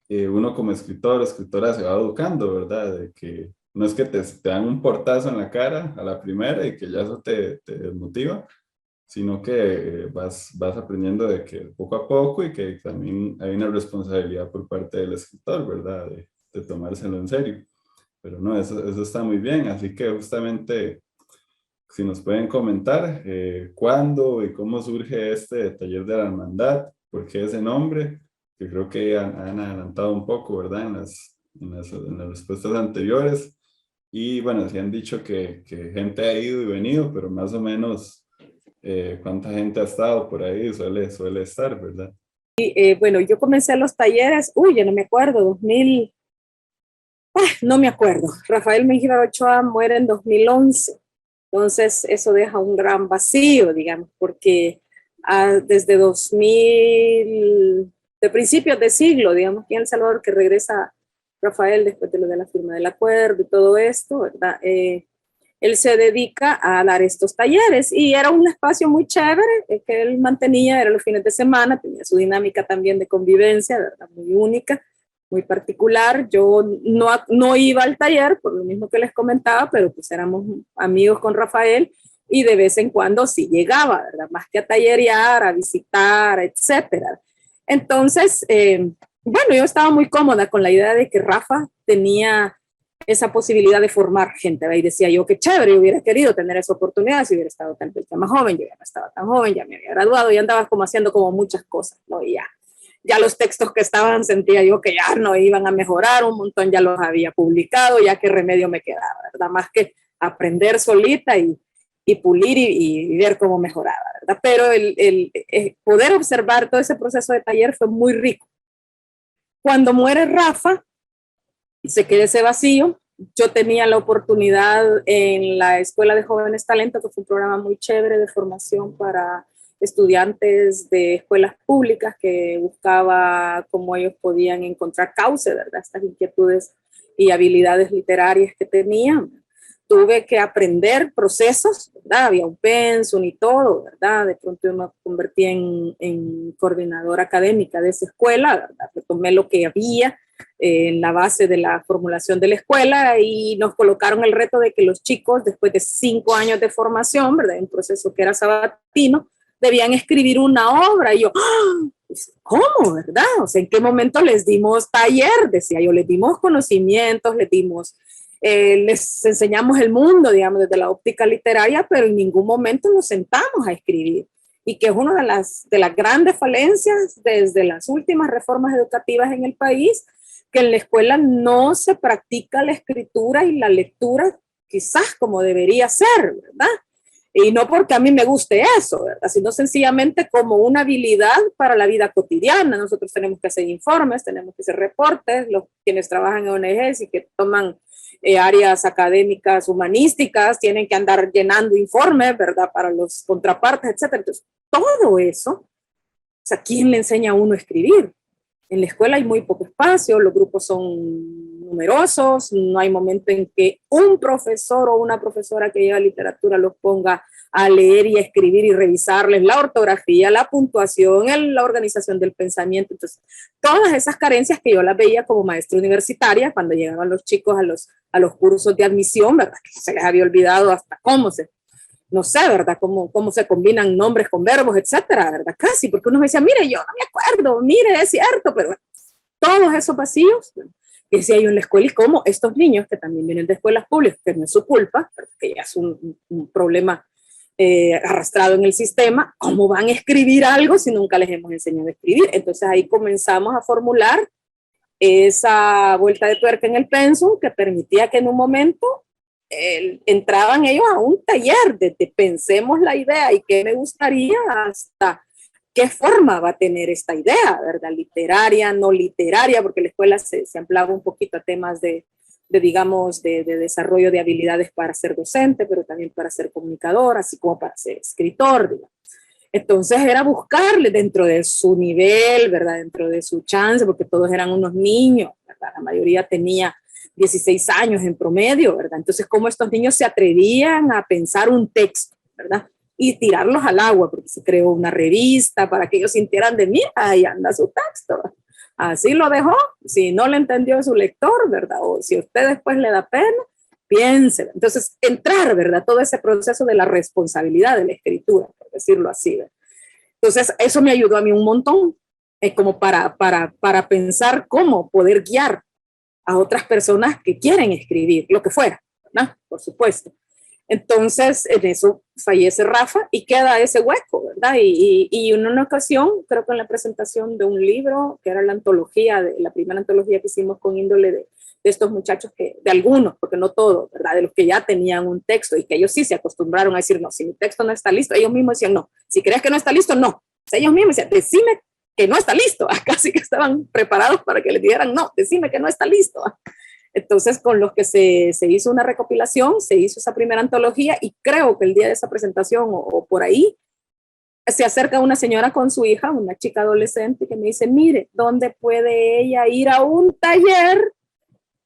Speaker 1: uno como escritor o escritora se va educando, ¿verdad? De que no es que te dan un portazo en la cara a la primera y que ya eso te desmotiva, sino que vas aprendiendo de que poco a poco y que también hay una responsabilidad por parte del escritor, ¿verdad? De tomárselo en serio. Pero no, eso está muy bien, así que justamente si nos pueden comentar cuándo y cómo surge este taller de la hermandad, por qué ese nombre, que creo que han adelantado un poco, ¿verdad? En las respuestas anteriores. Y bueno, se han dicho que gente ha ido y venido, pero más o menos cuánta gente ha estado por ahí suele estar, ¿verdad?
Speaker 3: Bueno, yo comencé los talleres, ya no me acuerdo, 2000, no me acuerdo. Rafael Mejía Ochoa muere en 2011. Entonces, eso deja un gran vacío, digamos, porque desde 2000, de principios de siglo, digamos, aquí en El Salvador, que regresa Rafael después de lo de la firma del acuerdo y todo esto, ¿verdad? Él se dedica a dar estos talleres y era un espacio muy chévere que él mantenía, era los fines de semana, tenía su dinámica también de convivencia, ¿verdad? Muy única, muy particular. Yo no iba al taller, por lo mismo que les comentaba, pero pues éramos amigos con Rafael y de vez en cuando sí llegaba, ¿verdad? Más que a tallerear, a visitar, etcétera. Entonces, bueno, yo estaba muy cómoda con la idea de que Rafa tenía esa posibilidad de formar gente, ¿verdad? Y decía yo, qué chévere, yo hubiera querido tener esa oportunidad si hubiera estado tal vez más joven, yo ya no estaba tan joven, ya me había graduado, ya andaba como haciendo como muchas cosas, ¿no? Y ya los textos que estaban sentía yo que ya no iban a mejorar, un montón ya los había publicado, ya qué remedio me quedaba, ¿verdad? Más que aprender solita y pulir y ver cómo mejoraba, ¿verdad? Pero el poder observar todo ese proceso de taller fue muy rico. Cuando muere Rafa, se queda ese vacío. Yo tenía la oportunidad en la Escuela de Jóvenes Talentos, que fue un programa muy chévere de formación para estudiantes de escuelas públicas que buscaba cómo ellos podían encontrar cauce, ¿verdad? Estas inquietudes y habilidades literarias que tenían. Tuve que aprender procesos, ¿verdad? Había un pensum y todo, ¿verdad? De pronto yo me convertí en coordinadora académica de esa escuela, ¿verdad? Tomé lo que había en la base de la formulación de la escuela y nos colocaron el reto de que los chicos, después de 5 años de formación, ¿verdad? Un proceso que era sabatino, debían escribir una obra. Y yo, ¿cómo, verdad? O sea, ¿en qué momento les dimos taller? Decía yo, les dimos conocimientos, les enseñamos el mundo, digamos, desde la óptica literaria, pero en ningún momento nos sentamos a escribir. Y que es una de las grandes falencias desde las últimas reformas educativas en el país, que en la escuela no se practica la escritura y la lectura quizás como debería ser, ¿verdad? Y no porque a mí me guste eso, ¿verdad? Sino sencillamente como una habilidad para la vida cotidiana. Nosotros tenemos que hacer informes, tenemos que hacer reportes, los quienes trabajan en ONGs y que toman áreas académicas humanísticas tienen que andar llenando informes, ¿verdad? Para los contrapartes, etcétera. Entonces, todo eso, o sea, ¿quién le enseña a uno a escribir? En la escuela hay muy poco espacio, los grupos son numerosos, no hay momento en que un profesor o una profesora que lleva literatura los ponga a leer y a escribir y revisarles la ortografía, la puntuación, la organización del pensamiento. Entonces, todas esas carencias que yo las veía como maestra universitaria cuando llegaban los chicos a los cursos de admisión, ¿verdad? Que se les había olvidado hasta no sé, ¿verdad? Cómo se combinan nombres con verbos, etcétera, ¿verdad? Casi, porque uno me decía, mire, yo no me acuerdo, mire, es cierto, pero todos esos vacíos, que decía yo en la escuela, y cómo estos niños que también vienen de escuelas públicas, que no es su culpa, que ya es un problema arrastrado en el sistema, ¿cómo van a escribir algo si nunca les hemos enseñado a escribir? Entonces ahí comenzamos a formular esa vuelta de tuerca en el pensum que permitía que en un momento entraban ellos a un taller de pensemos la idea y qué me gustaría hasta qué forma va a tener esta idea, ¿verdad? Literaria, no literaria, porque la escuela se ampliaba un poquito a temas digamos, de desarrollo de habilidades para ser docente, pero también para ser comunicador, así como para ser escritor, digamos. Entonces era buscarle dentro de su nivel, ¿verdad? Dentro de su chance, porque todos eran unos niños, ¿verdad? La mayoría tenía 16 años en promedio, ¿verdad? Entonces, ¿cómo estos niños se atrevían a pensar un texto, ¿verdad? Y tirarlos al agua, porque se creó una revista para que ellos sintieran de, mira, ahí anda su texto. Así lo dejó, si no le entendió su lector, ¿verdad? O si a usted después le da pena, piense. Entonces, entrar, ¿verdad? Todo ese proceso de la responsabilidad de la escritura, por decirlo así, ¿verdad? Entonces, eso me ayudó a mí un montón, como para pensar cómo poder guiar a otras personas que quieren escribir, lo que fuera, ¿verdad? Por supuesto. Entonces, en eso fallece Rafa y queda ese hueco, ¿verdad? Y en una ocasión, creo que en la presentación de un libro, que era la primera antología que hicimos con índole de estos muchachos, de algunos, porque no todos, ¿verdad? De los que ya tenían un texto y que ellos sí se acostumbraron a decir, no, si mi texto no está listo, ellos mismos decían, no, si crees que no está listo, no. O sea, ellos mismos decían, decime que no está listo, casi que estaban preparados para que les dijeran, no, decime que no está listo. Entonces, con los que se hizo una recopilación, se hizo esa primera antología y creo que el día de esa presentación o por ahí, se acerca una señora con su hija, una chica adolescente, que me dice, mire, ¿dónde puede ella ir a un taller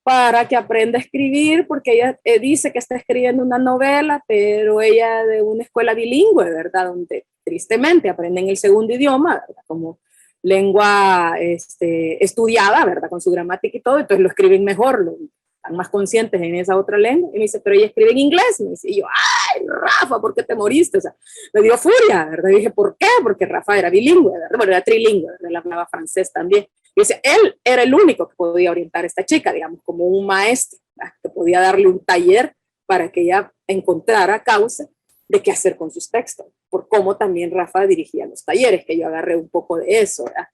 Speaker 3: para que aprenda a escribir? Porque ella dice que está escribiendo una novela, pero ella de una escuela bilingüe, ¿verdad? Donde tristemente aprenden el segundo idioma, ¿verdad? Como lengua estudiada, ¿verdad? Con su gramática y todo, entonces lo escriben mejor, están más conscientes en esa otra lengua. Y me dice, pero ella escribe en inglés. Me dice, y yo, ay, Rafa, ¿por qué te moriste? O sea, me dio furia, ¿verdad? Y dije, ¿por qué? Porque Rafa era bilingüe, ¿verdad? Bueno, era trilingüe, ¿verdad? Él hablaba francés también. Y dice, él era el único que podía orientar a esta chica, digamos, como un maestro, ¿verdad? Que podía darle un taller para que ella encontrara causa de qué hacer con sus textos, por cómo también Rafa dirigía los talleres, que yo agarré un poco de eso, ¿verdad?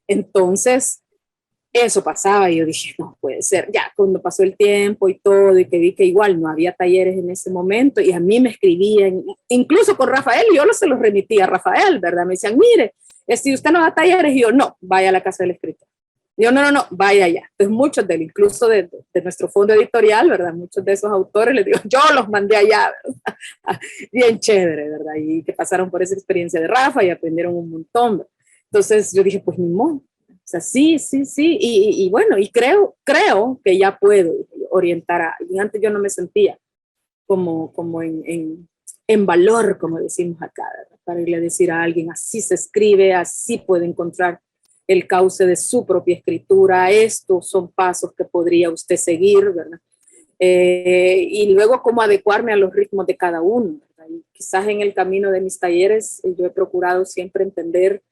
Speaker 3: Entonces, eso pasaba y yo dije, no puede ser. Ya cuando pasó el tiempo y todo, y que vi que igual no había talleres en ese momento, y a mí me escribían, incluso con Rafael, yo se los remitía a Rafael, ¿verdad? Me decían, mire, si usted no va a talleres, y yo, no, vaya a la casa del escritor. Yo, no, vaya allá. Entonces, muchos de él, incluso de nuestro fondo editorial, ¿verdad? Muchos de esos autores, les digo, yo los mandé allá, ¿verdad? Bien chévere, ¿verdad? Y que pasaron por esa experiencia de Rafa y aprendieron un montón, ¿verdad? Entonces, yo dije, pues ni modo. O sea, sí, y bueno, y creo que ya puedo orientar a alguien. Antes yo no me sentía como en valor, como decimos acá, ¿verdad? Para irle a decir a alguien, así se escribe, así puede encontrar el cauce de su propia escritura, estos son pasos que podría usted seguir, ¿verdad? Y luego cómo adecuarme a los ritmos de cada uno, ¿verdad? Y quizás en el camino de mis talleres yo he procurado siempre entender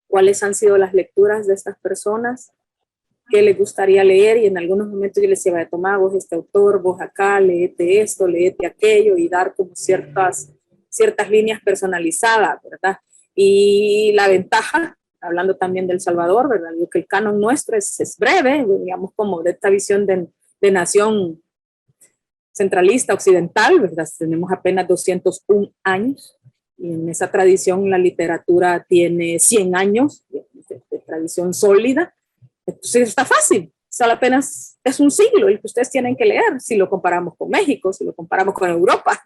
Speaker 3: cuáles han sido las lecturas de estas personas, qué les gustaría leer, y en algunos momentos yo les decía, tomá vos este autor, vos acá, léete esto, léete aquello, y dar como ciertas líneas personalizadas, ¿verdad? Y la ventaja, hablando también del Salvador, ¿verdad? Digo que el canon nuestro es breve, digamos, como de esta visión de nación centralista occidental, ¿verdad? Tenemos apenas 201 años, y en esa tradición la literatura tiene 100 años de tradición sólida. Entonces está fácil, solo apenas es un siglo el que ustedes tienen que leer, si lo comparamos con México, si lo comparamos con Europa.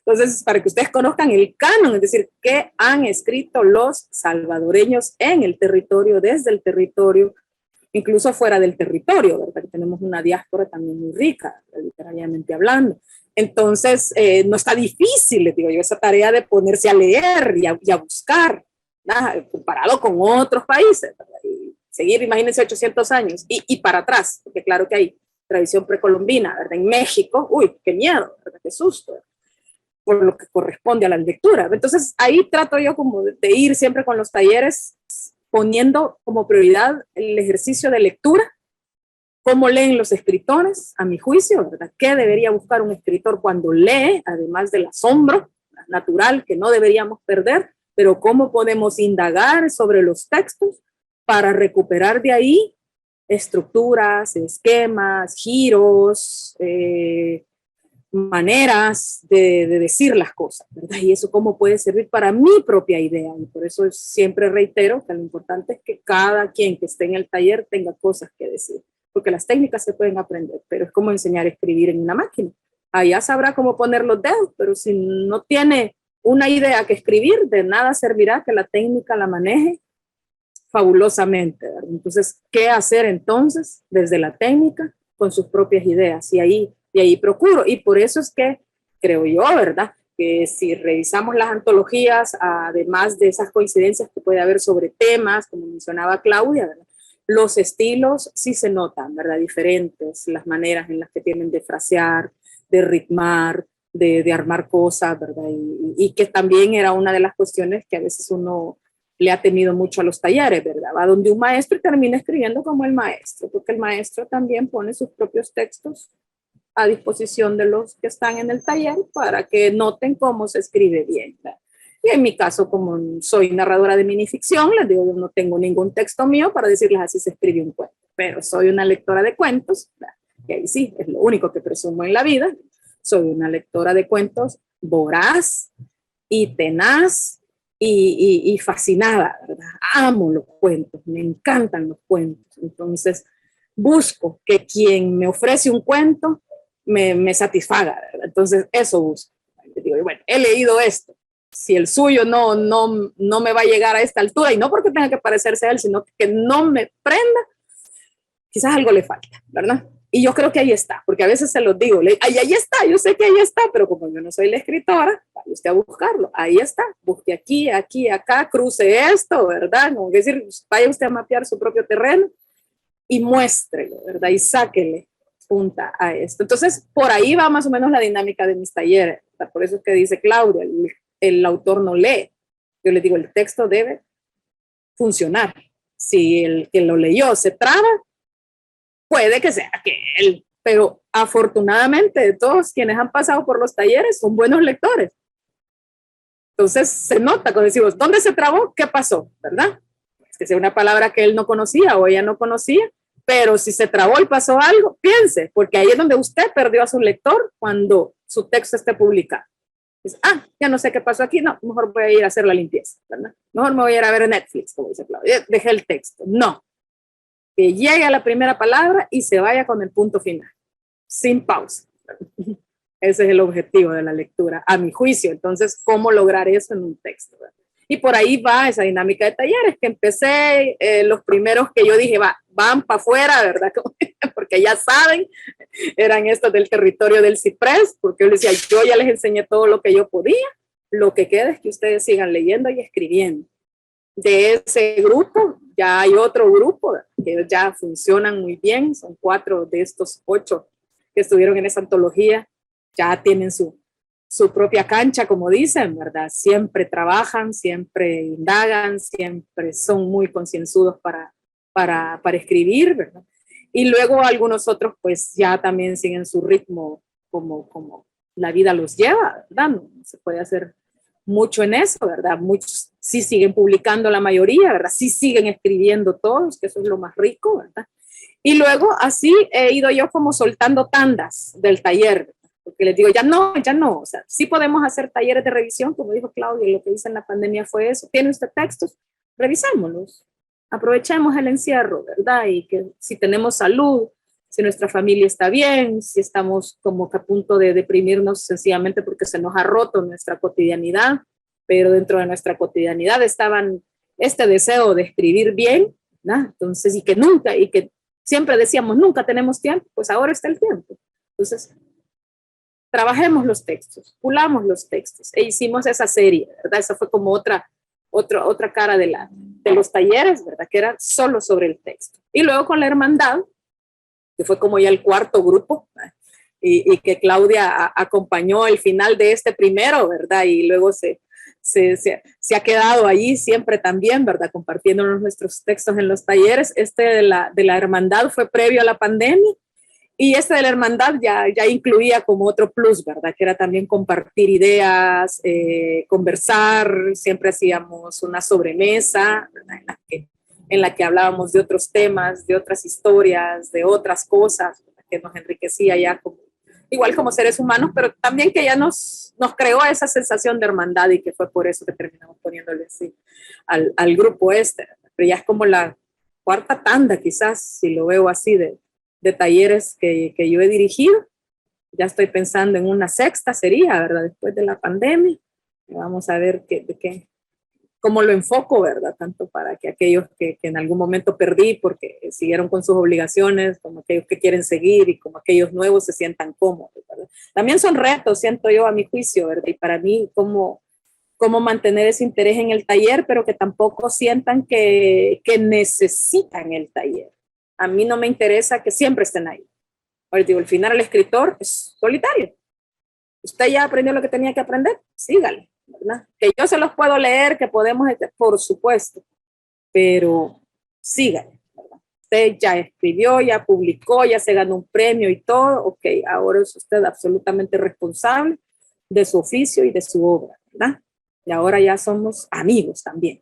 Speaker 3: Entonces, para que ustedes conozcan el canon, es decir, qué han escrito los salvadoreños en el territorio, desde el territorio, incluso fuera del territorio, ¿verdad? Que tenemos una diáspora también muy rica, literariamente hablando. Entonces, no está difícil, les digo yo, esa tarea de ponerse a leer y a buscar, ¿verdad? Comparado con otros países, ¿verdad? Y seguir, imagínense, 800 años y para atrás, porque claro que hay tradición precolombina, ¿verdad? En México, uy, qué miedo, ¿verdad? Qué susto, ¿verdad? Por lo que corresponde a la lectura. Entonces, ahí trato yo como de ir siempre con los talleres, poniendo como prioridad el ejercicio de lectura, cómo leen los escritores, a mi juicio, ¿verdad? ¿Qué debería buscar un escritor cuando lee, además del asombro natural que no deberíamos perder, pero cómo podemos indagar sobre los textos para recuperar de ahí estructuras, esquemas, giros, maneras de decir las cosas, ¿verdad? Y eso cómo puede servir para mi propia idea. Y por eso siempre reitero que lo importante es que cada quien que esté en el taller tenga cosas que decir, porque las técnicas se pueden aprender, pero es como enseñar a escribir en una máquina. Allá sabrá cómo poner los dedos, pero si no tiene una idea que escribir, de nada servirá que la técnica la maneje fabulosamente, ¿verdad? Entonces, ¿qué hacer entonces desde la técnica con sus propias ideas? Y ahí procuro, y por eso es que creo yo, ¿verdad? Que si revisamos las antologías, además de esas coincidencias que puede haber sobre temas, como mencionaba Claudia, ¿verdad? Los estilos sí se notan, ¿verdad? Diferentes, las maneras en las que tienen de frasear, de ritmar, de armar cosas, ¿verdad? Y que también era una de las cuestiones que a veces uno le ha temido mucho a los talleres, ¿verdad? Va donde un maestro y termina escribiendo como el maestro, porque el maestro también pone sus propios textos a disposición de los que están en el taller para que noten cómo se escribe bien, ¿verdad? Y en mi caso, como soy narradora de minificción, les digo, yo no tengo ningún texto mío para decirles así se escribe un cuento, pero soy una lectora de cuentos, ¿verdad? Y ahí sí, es lo único que presumo en la vida. Soy una lectora de cuentos voraz y tenaz y fascinada, ¿verdad? Amo los cuentos, me encantan los cuentos. Entonces, busco que quien me ofrece un cuento me satisfaga, ¿verdad? Entonces eso busco. Digo, bueno, he leído esto, si el suyo no me va a llegar a esta altura, y no porque tenga que parecerse a él, sino que no me prenda, quizás algo le falta, ¿verdad? Y yo creo que ahí está, porque a veces se los digo, ahí está, yo sé que ahí está, pero como yo no soy la escritora, vaya usted a buscarlo, ahí está, busque aquí, aquí, acá, cruce esto, ¿verdad? Como decir, vaya usted a mapear su propio terreno y muéstrelo, ¿verdad? Y sáquele punta a esto. Entonces, por ahí va más o menos la dinámica de mis talleres, ¿verdad? Por eso es que dice Claudia, el autor no lee. Yo le digo, el texto debe funcionar. Si el que lo leyó se traba, puede que sea que él, pero afortunadamente todos quienes han pasado por los talleres son buenos lectores. Entonces se nota cuando decimos, ¿dónde se trabó? ¿Qué pasó? ¿Verdad? Es que sea una palabra que él no conocía o ella no conocía, pero si se trabó y pasó algo, piense, porque ahí es donde usted perdió a su lector cuando su texto esté publicado. Dice, ya no sé qué pasó aquí, no, mejor voy a ir a hacer la limpieza, ¿verdad? Mejor me voy a ir a ver Netflix, como dice Claudia, dejé el texto. No, que llegue a la primera palabra y se vaya con el punto final, sin pausa. Ese es el objetivo de la lectura, a mi juicio. Entonces, ¿cómo lograr eso en un texto? Y por ahí va esa dinámica de talleres que empecé, los primeros que yo dije, van para afuera, ¿verdad? Porque ya saben, eran estos del territorio del ciprés, porque yo les decía, yo ya les enseñé todo lo que yo podía, lo que queda es que ustedes sigan leyendo y escribiendo. De ese grupo, ya hay otro grupo que ya funcionan muy bien, son 4 de estos 8 que estuvieron en esa antología, ya tienen su propia cancha, como dicen, ¿verdad? Siempre trabajan, siempre indagan, siempre son muy concienzudos para escribir, ¿verdad? Y luego algunos otros pues ya también siguen su ritmo como la vida los lleva, ¿verdad? No se puede hacer mucho en eso, ¿verdad? Muchos sí siguen publicando, la mayoría, ¿verdad? Sí siguen escribiendo todos, que eso es lo más rico, ¿verdad? Y luego así he ido yo como soltando tandas del taller, porque les digo, ya no, o sea, sí podemos hacer talleres de revisión, como dijo Claudia, lo que hice en la pandemia fue eso, ¿tiene usted textos? Revisémoslos, aprovechemos el encierro, ¿verdad? Y que si tenemos salud, si nuestra familia está bien, si estamos como que a punto de deprimirnos sencillamente porque se nos ha roto nuestra cotidianidad, pero dentro de nuestra cotidianidad estaban este deseo de escribir bien, ¿no? Entonces, y que siempre decíamos, nunca tenemos tiempo, pues ahora está el tiempo. Entonces, trabajemos los textos, pulamos los textos, e hicimos esa serie, ¿verdad? Esa fue como otra cara de los talleres, ¿verdad? Que era solo sobre el texto. Y luego con la hermandad, que fue como ya el 4º grupo, y que Claudia acompañó el final de este primero, ¿verdad? Y luego se ha quedado allí siempre también, ¿verdad? Compartiéndonos nuestros textos en los talleres. Este de la hermandad fue previo a la pandemia, y este de la hermandad ya incluía como otro plus, ¿verdad? Que era también compartir ideas, conversar, siempre hacíamos una sobremesa, ¿verdad? En la que hablábamos de otros temas, de otras historias, de otras cosas, que nos enriquecía ya igual como seres humanos, pero también que ya nos creó esa sensación de hermandad, y que fue por eso que terminamos poniéndole así al grupo este. Pero ya es como la 4ª tanda, quizás, si lo veo así, de talleres que yo he dirigido. Ya estoy pensando en una 6ª sería, ¿verdad? Después de la pandemia. Vamos a ver cómo lo enfoco, ¿verdad? Tanto para que aquellos que en algún momento perdí porque siguieron con sus obligaciones, como aquellos que quieren seguir, y como aquellos nuevos se sientan cómodos, ¿verdad? También son retos, siento yo, a mi juicio, ¿verdad? Y para mí, cómo mantener ese interés en el taller, pero que tampoco sientan que necesitan el taller. A mí no me interesa que siempre estén ahí. Ahora digo, al final el escritor es solitario. Usted ya aprendió lo que tenía que aprender, sígale, ¿verdad? Que yo se los puedo leer, que podemos, por supuesto, pero sígale, ¿verdad? Usted ya escribió, ya publicó, ya se ganó un premio y todo, ok, ahora es usted absolutamente responsable de su oficio y de su obra, ¿verdad? Y ahora ya somos amigos también,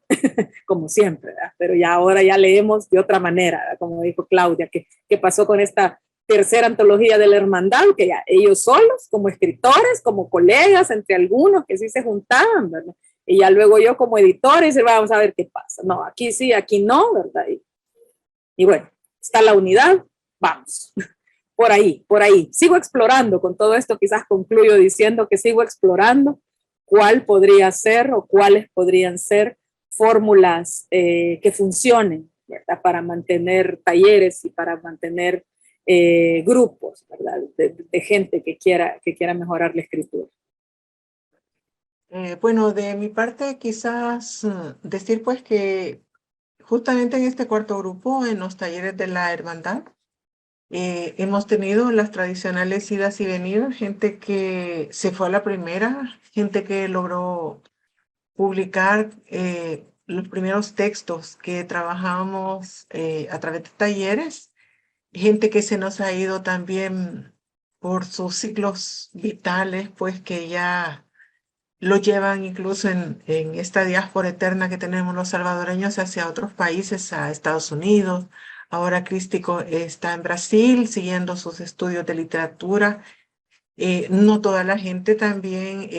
Speaker 3: como siempre, ¿verdad? Pero ya ahora ya leemos de otra manera, ¿verdad? Como dijo Claudia, que pasó con esta 3ª antología de la hermandad, que ya ellos solos, como escritores, como colegas, entre algunos que sí se juntaban, ¿verdad? Y ya luego yo como editor, y vamos a ver qué pasa. No, aquí sí, aquí no, ¿verdad? Y bueno, está la unidad, vamos, por ahí, por ahí. Sigo explorando con todo esto, quizás concluyo diciendo que sigo explorando cuál podría ser o cuáles podrían ser fórmulas que funcionen, ¿verdad? Para mantener talleres y para mantener grupos, ¿verdad? De gente que quiera mejorar la escritura.
Speaker 4: Bueno, de mi parte quizás decir pues que justamente en este cuarto grupo, en los talleres de la hermandad, hemos tenido las tradicionales idas y venidas, gente que se fue a la primera, gente que logró publicar los primeros textos que trabajábamos a través de talleres, gente que se nos ha ido también por sus ciclos vitales, pues que ya lo llevan incluso en esta diáspora eterna que tenemos los salvadoreños hacia otros países, a Estados Unidos. Ahora Crístico está en Brasil siguiendo sus estudios de literatura. No toda la gente también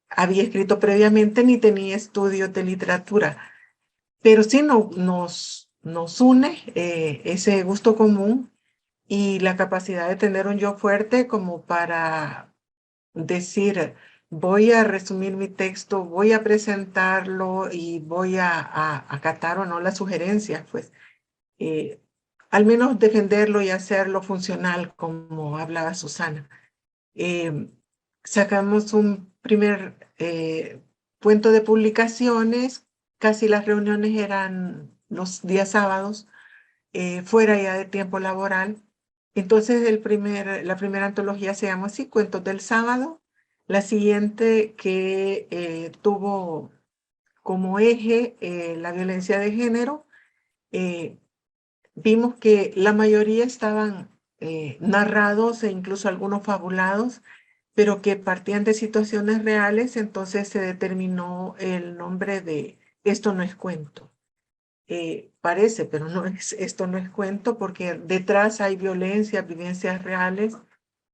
Speaker 4: había escrito previamente ni tenía estudios de literatura, pero sí nos une ese gusto común y la capacidad de tener un yo fuerte como para decir, voy a resumir mi texto, voy a presentarlo y voy a acatar o no las sugerencias, pues al menos defenderlo y hacerlo funcional, como hablaba Susana. Sacamos un primer cuento de publicaciones, casi las reuniones eran los días sábados, fuera ya de tiempo laboral. Entonces la primera antología se llama así, Cuentos del Sábado. La siguiente que tuvo como eje la violencia de género, vimos que la mayoría estaban narrados e incluso algunos fabulados, pero que partían de situaciones reales, entonces se determinó el nombre de Esto no es cuento. Parece, pero no es, esto no es cuento, porque detrás hay violencia, vivencias reales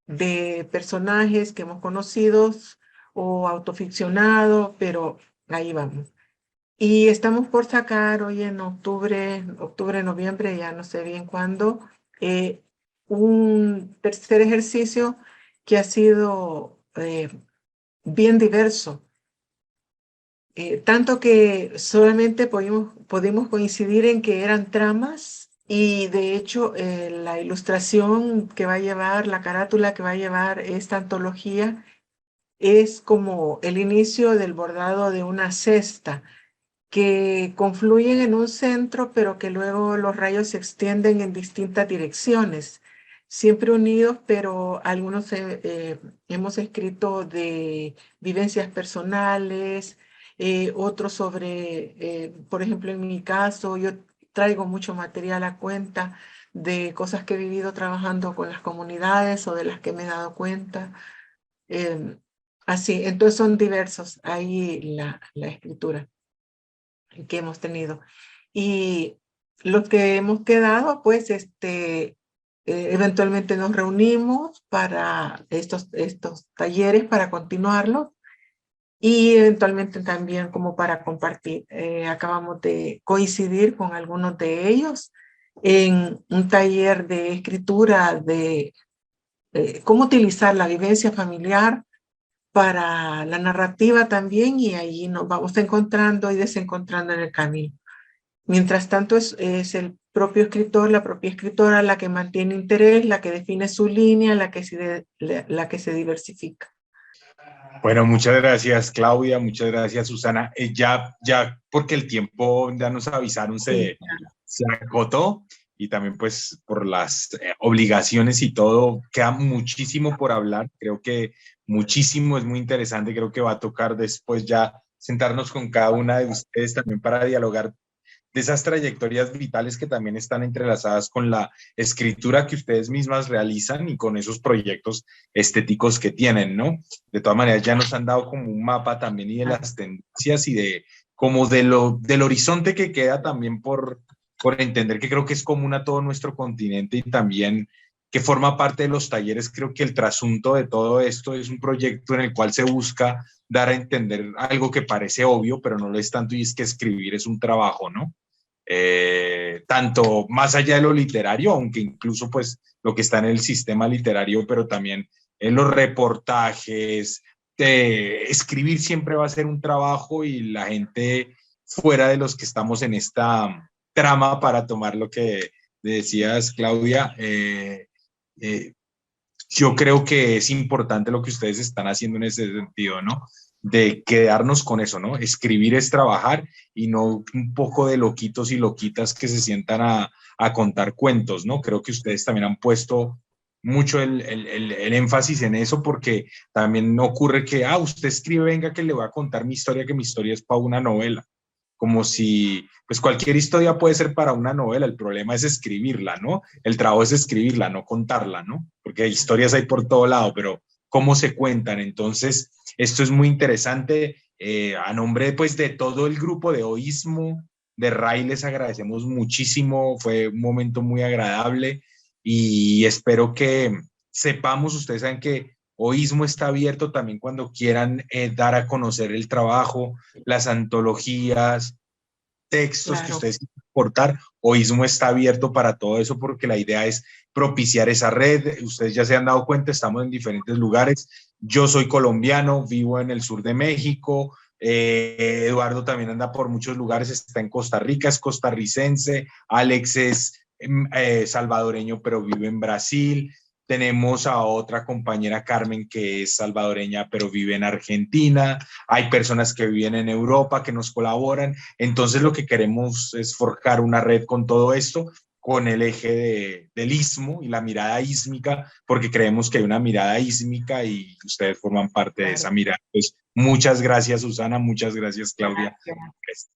Speaker 4: de personajes que hemos conocido o autoficcionado, pero ahí vamos. Y estamos por sacar hoy en octubre, noviembre, ya no sé bien cuándo, un tercer ejercicio que ha sido bien diverso. Tanto que solamente pudimos coincidir en que eran tramas y de hecho la ilustración que va a llevar, la carátula que va a llevar esta antología es como el inicio del bordado de una cesta que confluyen en un centro, pero que luego los rayos se extienden en distintas direcciones, siempre unidos, pero algunos hemos escrito de vivencias personales, otros sobre, por ejemplo, en mi caso, yo traigo mucho material a cuenta de cosas que he vivido trabajando con las comunidades o de las que me he dado cuenta. Así, entonces son diversos ahí la escritura que hemos tenido. Y los que hemos quedado, pues, eventualmente nos reunimos para estos talleres, para continuarlos, y eventualmente también como para compartir. Acabamos de coincidir con algunos de ellos en un taller de escritura de cómo utilizar la vivencia familiar para la narrativa también, y ahí nos vamos encontrando y desencontrando en el camino. Mientras tanto es el propio escritor, la propia escritora la que mantiene interés, la que define su línea, la que se diversifica.
Speaker 2: Bueno, muchas gracias Claudia, muchas gracias Susana. Ya porque el tiempo ya nos avisaron se agotó y también pues por las obligaciones y todo, queda muchísimo por hablar, creo que muchísimo, es muy interesante, creo que va a tocar después ya sentarnos con cada una de ustedes también para dialogar de esas trayectorias vitales que también están entrelazadas con la escritura que ustedes mismas realizan y con esos proyectos estéticos que tienen, ¿no? De todas maneras, ya nos han dado como un mapa también y de las tendencias y de como del horizonte que queda también por entender, que creo que es común a todo nuestro continente y también que forma parte de los talleres. Creo que el trasunto de todo esto es un proyecto en el cual se busca dar a entender algo que parece obvio, pero no lo es tanto, y es que escribir es un trabajo, ¿no? tanto más allá de lo literario, aunque incluso pues lo que está en el sistema literario, pero también en los reportajes. Escribir siempre va a ser un trabajo y la gente fuera de los que estamos en esta trama, para tomar lo que decías, Claudia, yo creo que es importante lo que ustedes están haciendo en ese sentido, ¿no? De quedarnos con eso, ¿no? Escribir es trabajar y no un poco de loquitos y loquitas que se sientan a contar cuentos, ¿no? Creo que ustedes también han puesto mucho el énfasis en eso, porque también ocurre que, usted escribe, venga que le voy a contar mi historia, que mi historia es para una novela. Como si, pues cualquier historia puede ser para una novela, el problema es escribirla, ¿no? El trabajo es escribirla, no contarla, ¿no? Porque historias hay por todo lado, pero ¿cómo se cuentan? Entonces, esto es muy interesante. A nombre, pues, de todo el grupo de Oísmo, de RAI, les agradecemos muchísimo, fue un momento muy agradable y espero que sepamos, ustedes saben que Oísmo está abierto también cuando quieran dar a conocer el trabajo, las antologías, textos que
Speaker 4: Claro.
Speaker 2: ustedes quieran aportar. Oísmo está abierto para todo eso, porque la idea es propiciar esa red. Ustedes ya se han dado cuenta, estamos en diferentes lugares. Yo soy colombiano, vivo en el sur de México. Eduardo también anda por muchos lugares, está en Costa Rica, es costarricense. Alex es salvadoreño, pero vive en Brasil. Tenemos a otra compañera, Carmen, que es salvadoreña, pero vive en Argentina. Hay personas que viven en Europa que nos colaboran. Entonces lo que queremos es forjar una red con todo esto, con el eje del istmo y la mirada ísmica, porque creemos que hay una mirada ísmica y ustedes forman parte de esa mirada. Pues muchas gracias, Susana, muchas gracias, Claudia.
Speaker 4: Gracias.